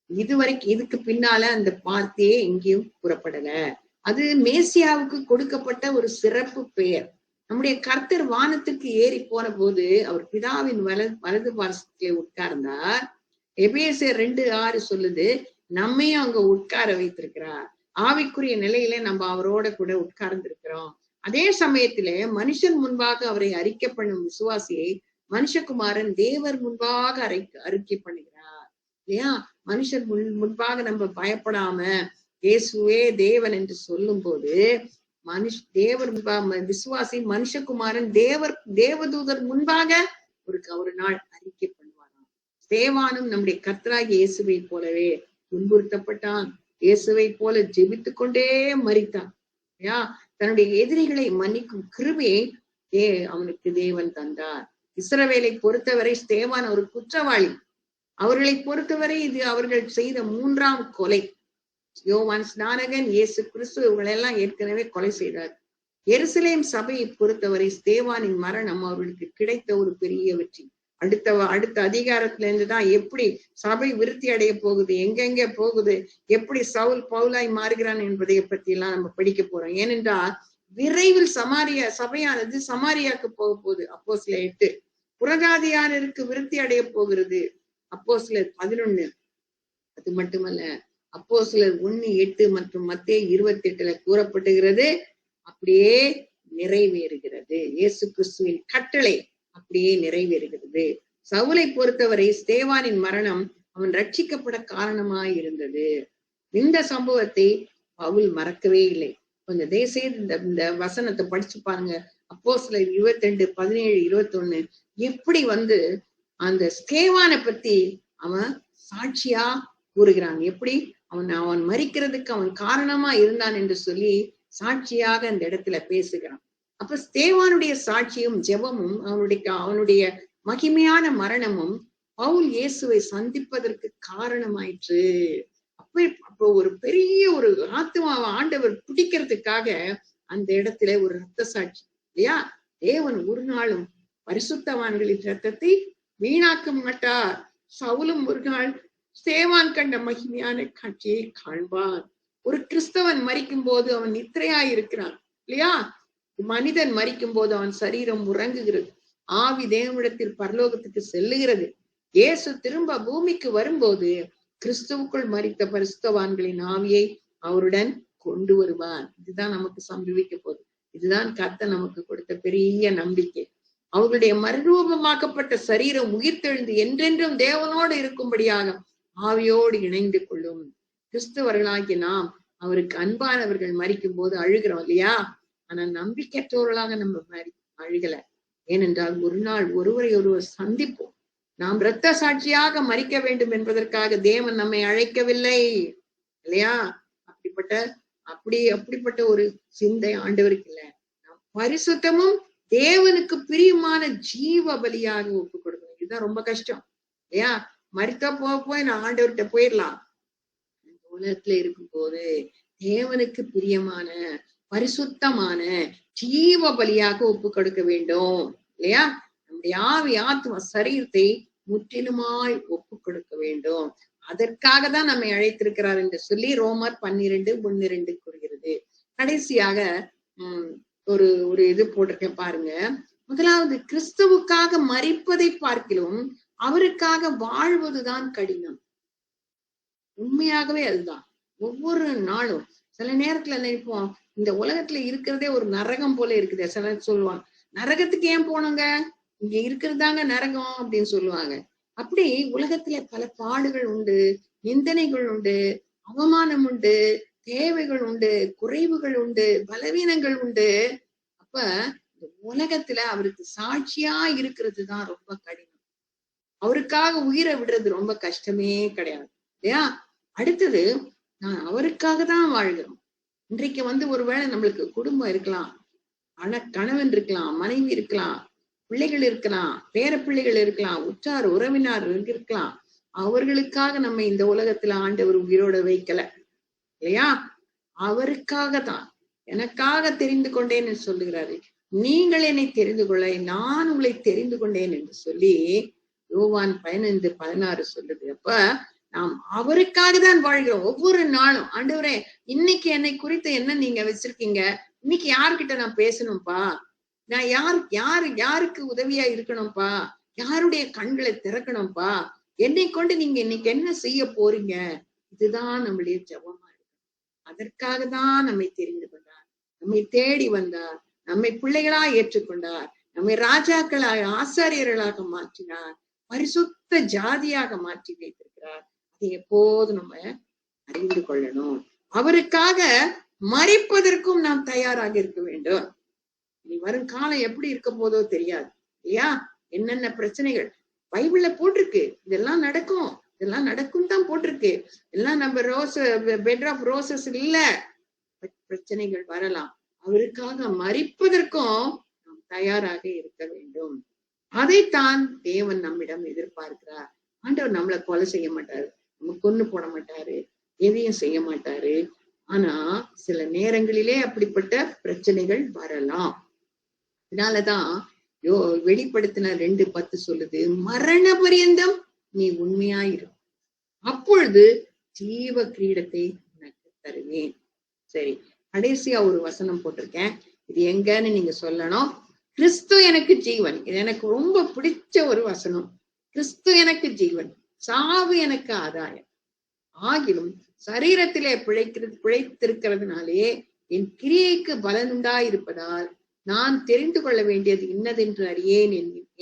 இதுவரைக்கும் இதுக்கு பின்னால அந்த வார்த்தையே எங்கேயும் புறப்படல. அது மேசியாவுக்கு கொடுக்கப்பட்ட ஒரு சிறப்பு பெயர். நம்முடைய கர்த்தர் வானத்துக்கு ஏறி போன போது அவர் பிதாவின் வலது பாரசத்திலே உட்கார்ந்தார். எபேசியர் 2:6 சொல்லுது, நம்மையும் அங்க உட்கார வைத்திருக்கிறார். ஆவிக்குரிய நிலையில நம்ம அவரோட கூட உட்கார்ந்து இருக்கிறோம். அதே சமயத்தில மனுஷன் முன்பாக அவரை அறிக்கை பண்ணும் விசுவாசியை மனுஷகுமாரன் தேவர் முன்பாக அறிக்கை பண்ணுகிறார் இல்லையா? மனுஷன் முன்பாக நம்ம பயப்படாம இயேசுவே தேவன் என்று சொல்லும் போது தேவர் விசுவாசி மனுஷகுமாரன் தேவதூதர் முன்பாக ஒரு நாள் அறிக்கை பண்ணுவாராம். ஸ்தேவானும் நம்முடைய கர்த்தராகிய இயேசுவை போலவே துன்புறுத்தப்பட்டான். இயேசுவை போல ஜெபித்து கொண்டே மரித்தான். தன்னுடைய எதிரிகளை மன்னிக்கும் கிருபையை அவனுக்கு தேவன் தந்தார். இஸ்ரவேலை பொறுத்தவரை ஸ்தேவான் ஒரு குற்றவாளி. அவர்களை பொறுத்தவரை இது அவர்கள் செய்த 3ஆம் கொலை. யோவான் ஸ்நானகன், இயேசு கிறிஸ்து இவங்களெல்லாம் ஏற்கனவே கொலை செய்தார். எருசலேம் சபையை பொறுத்தவரை ஸ்தேவானின் மரணம் அவர்களுக்கு கிடைத்த ஒரு பெரிய வெற்றி. அடுத்த அதிகாரத்துல இருந்துதான் எப்படி சபை விருத்தி அடைய போகுது, எங்கெங்க போகுது, எப்படி சவுல் பவுலாய் மாறுகிறான் என்பதை பத்தி எல்லாம் நம்ம படிக்க போறோம். ஏனென்றால் விரைவில் சபையானது சமாரியாக்கு போக போகுது. அப்போஸ்தலர் 8. புறஜாதியாருக்கு விருத்தி அடைய போகிறது. அப்போஸ்தலர் 11. அது மட்டுமல்ல, அப்போஸ்தலர் 1:8 மற்றும் மத்தேயு 28 கூறப்பட்டுகிறது அப்படியே நிறைவேறுகிறது. இயேசு கிறிஸ்துவின் கட்டளை அப்படியே நிறைவேறுகிறது. சவுலை பொறுத்தவரை ஸ்தேவானின் மரணம் அவன் ரட்சிக்கப்பட காரணமாய் இருந்தது. இந்த சம்பவத்தை பவுல் மறக்கவே இல்லை. கொஞ்சம் தயவுசெய்து இந்த வசனத்தை படிச்சு பாருங்க. அப்போஸ்தலர் 22, 17, 21 எப்படி அந்த ஸ்தேவானை பத்தி அவன் சாட்சியா கூறுகிறான். எப்படி அவன் மரிக்கிறதுக்கு அவன் காரணமா இருந்தான் என்று சொல்லி சாட்சியாக அந்த இடத்துல பேசுகிறான். அப்ப ஸ்தேவானுடைய சாட்சியும் ஜெபமும் அவனுடைய மகிமையான மரணமும் பவுல் இயேசுவை சந்திப்பதற்கு காரணமாயிற்று. அப்போ ஒரு பெரிய ஒரு ஆத்மாவை ஆண்டவர் பிடிக்கிறதுக்காக அந்த இடத்துல ஒரு ரத்த சாட்சி இல்லையா? தேவன் ஒரு நாளும் பரிசுத்தவான்களின் ரத்தத்தை வீணாக்க மாட்டார். சவுலும் ஒரு நாள் ஸ்தேவான் கண்ட மகிமையான காட்சியை காண்பான். ஒரு கிறிஸ்தவன் மரிக்கும் போது அவன் நித்திரையாய் இருக்கிறான் இல்லையா? மனிதன் மரிக்கும் போது அவன் சரீரம் உறங்குகிறது. ஆவி தேவனிடத்தில் பரலோகத்துக்கு செல்லுகிறது. இயேசு திரும்ப பூமிக்கு வரும்போது கிறிஸ்துவுக்குள் மரித்த பரிசுத்தவான்களின் ஆவியை அவருடன் கொண்டு வருவான். இதுதான் நமக்கு சம்பவிக்க போகுது. இதுதான் கர்த்தர் நமக்கு கொடுத்த பெரிய நம்பிக்கை. அவர்களுடைய மறுரூபமாக்கப்பட்ட சரீரம் உயிர்த்தெழுந்து என்றென்றும் தேவனோடு இருக்கும்படியாக ஆவியோடு இணைந்து கொள்ளும். கிறிஸ்தவர்களாகிய நாம் அவருக்கு அன்பானவர்கள் மரிக்கும் போது அழுகிறோம் இல்லையா? ஆனா நம்பிக்கையற்றவர்களாக நம்ம அழுகல. ஏனென்றால் ஒரு நாள் ஒருவரை ஒருவர் சந்திப்போம். நாம் இரத்த சாட்சியாக மரிக்க வேண்டும் என்பதற்காக தேவன் நம்மை அழைக்கவில்லை இல்லையா? அப்படிப்பட்ட ஒரு சிந்தை ஆண்டவருக்கு இல்ல. பரிசுத்தமும் தேவனுக்கு பிரியமான ஜீவ பலியாக ஒப்பு கொடுக்கணும். இதுதான் ரொம்ப கஷ்டம் இல்லையா? மரித்தா போய் நான் ஆண்டவர்கிட்ட போயிடலாம். உலகத்துல இருக்கும் போது தேவனுக்கு பிரியமான பரிசுத்தமான ஜீவ பலியாக ஒப்பு கொடுக்க வேண்டும் இல்லையா? நம்முடைய ஆவி ஆத்ம சரீரத்தை முற்றிலுமாய் ஒப்பு கொடுக்க வேண்டும். அதற்காக தான் நம்மை அழைத்திருக்கிறார் என்று சொல்லி ரோமர் 12:12 கூறுகிறது. கடைசியாக ஒரு ஒரு இது போட்டிருக்கேன் பாருங்க. முதலாவது, கிறிஸ்துவுக்காக மரிப்பதை பார்க்கிலும் அவருக்காக வாழ்வதுதான் கடினம். உண்மையாகவே அதுதான். ஒவ்வொரு நாளும் சில நேரத்துல நினைப்போம், இந்த உலகத்துல இருக்கிறதே ஒரு நரகம் போல இருக்குது. சிலர் சொல்லுவாங்க, நரகத்துக்கு ஏன் போனோங்க, இங்க இருக்கிறதாங்க நரகம் அப்படின்னு சொல்லுவாங்க. அப்படி உலகத்துல பல பாடுகள் உண்டு, நிந்தனைகள் உண்டு, அவமானம் உண்டு, தேவைகள் உண்டு, குறைவுகள் உண்டு, பலவீனங்கள் உண்டு. அப்ப இந்த உலகத்துல அவருக்கு சாட்சியா இருக்கிறது தான் ரொம்ப கடினம். அவருக்காக உயிரை விடுறது ரொம்ப கஷ்டமே கிடையாது இல்லையா? அடுத்தது, நான் அவருக்காக தான் வாழ்கிறோம். இன்றைக்கு ஒருவேளை நம்மளுக்கு குடும்பம் இருக்கலாம், கணவன் இருக்கலாம், மனைவி இருக்கலாம், பிள்ளைகள் இருக்கலாம், பேர பிள்ளைகள் இருக்கலாம், உற்றார் உறவினர் இருக்கலாம். அவர்களுக்காக நம்ம இந்த உலகத்துல ஆண்டவர் உயிரோட வைக்கல இல்லையா? அவருக்காக தான், எனக்காக தெரிந்து கொண்டேன் என்று சொல்லுகிறாரு. நீங்கள் என்னை தெரிந்து கொள்ள நான் உங்களை தெரிந்து கொண்டேன் என்று சொல்லி யோவான் 15:16 சொல்லுது. அப்ப நாம் அவருக்காக தான் வாழ்கிறோம் ஒவ்வொரு நாளும். ஆண்டவரே, இன்னைக்கு என்னை குறித்து என்ன நீங்க வச்சிருக்கீங்க, இன்னைக்கு யாருக்கிட்ட நான் பேசணும்பா, நான் யாருக்கு உதவியா இருக்கணும்பா, யாருடைய கண்களை திறக்கணும்பா, என்னை கொண்டு நீங்க இன்னைக்கு என்ன செய்ய போறீங்க, இதுதான் நம்மளுடைய ஜெபமா இருக்கு. அதற்காக தான் நம்மை தெரிந்து கொண்டார், நம்மை தேடி வந்தார், நம்மை பிள்ளைகளா ஏற்றுக்கொண்டார், நம்மை ராஜாக்களாக ஆசாரியர்களாக மாற்றினார், பரிசுத்த ஜாதியாக மாற்றி வைத்திருக்கிறார். அதை எப்போது நம்ம அறிந்து கொள்ளணும். அவருக்காக மரிப்பதற்கும் நாம் தயாராக இருக்க வேண்டும். நீ வரும் காலம் எப்படி இருக்க போதோ தெரியாது இல்லையா? என்னென்ன பிரச்சனைகள் பைபிள்ல போட்டிருக்கு, இதெல்லாம் நடக்கும், இதெல்லாம் நடக்கும் தான் போட்டிருக்கு. எல்லாம் நம்ம பெட் ஆஃப் ரோசஸ் இல்ல, பிரச்சனைகள் வரலாம். அவருக்காக மரிப்பதற்கும் நாம் தயாராக இருக்க வேண்டும். அதைத்தான் தேவன் நம்மிடம் எதிர்பார்க்கிறார். ஆண்டவர் நம்மளை கொலை செய்ய மாட்டாரு, நம்ம கொன்னு போட மாட்டாரு, எதையும் செய்ய மாட்டாரு. ஆனா சில நேரங்களிலே அப்படிப்பட்ட பிரச்சனைகள் வரலாம். அதனாலதான் வெளிப்படுத்தின 2:10 சொல்லுது, மரண பரியந்தம் நீ உண்மையாயிரு, அப்பொழுது ஜீவ கிரீடத்தை உனக்கு தருவேன். சரி, கடைசியா ஒரு வசனம் போட்டிருக்கேன், இது எங்கன்னு நீங்க சொல்லணும். கிறிஸ்து எனக்கு ஜீவன். இது எனக்கு ரொம்ப பிடிச்ச ஒரு வசனம். கிறிஸ்து எனக்கு ஜீவன், சாவு எனக்கு ஆதாயம். ஆகிலும் சரீரத்திலே பிழைத்திருக்கிறதுனாலே என் கிரியைக்கு பலனுண்டாயிருப்பதால் நான் தெரிந்து கொள்ள வேண்டியது இன்னதென்று அறியேன்.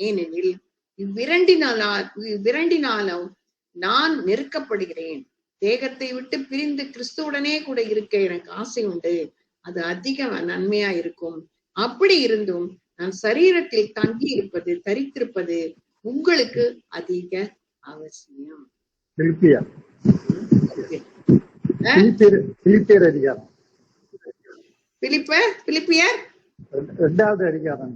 ஏனெனில் இவ்விரண்டினாலும் நான் நெருக்கப்படுகிறேன். தேகத்தை விட்டு பிரிந்து கிறிஸ்துவுடனே கூட இருக்க எனக்கு ஆசை உண்டு, அது அதிக நன்மையா இருக்கும். அப்படி இருந்தும் நான் சரீரத்தில் தங்கி இருப்பது, தரித்திருப்பது உங்களுக்கு அதிக அவசியம். பிலிப்பியர் 2வது அதிகாரம்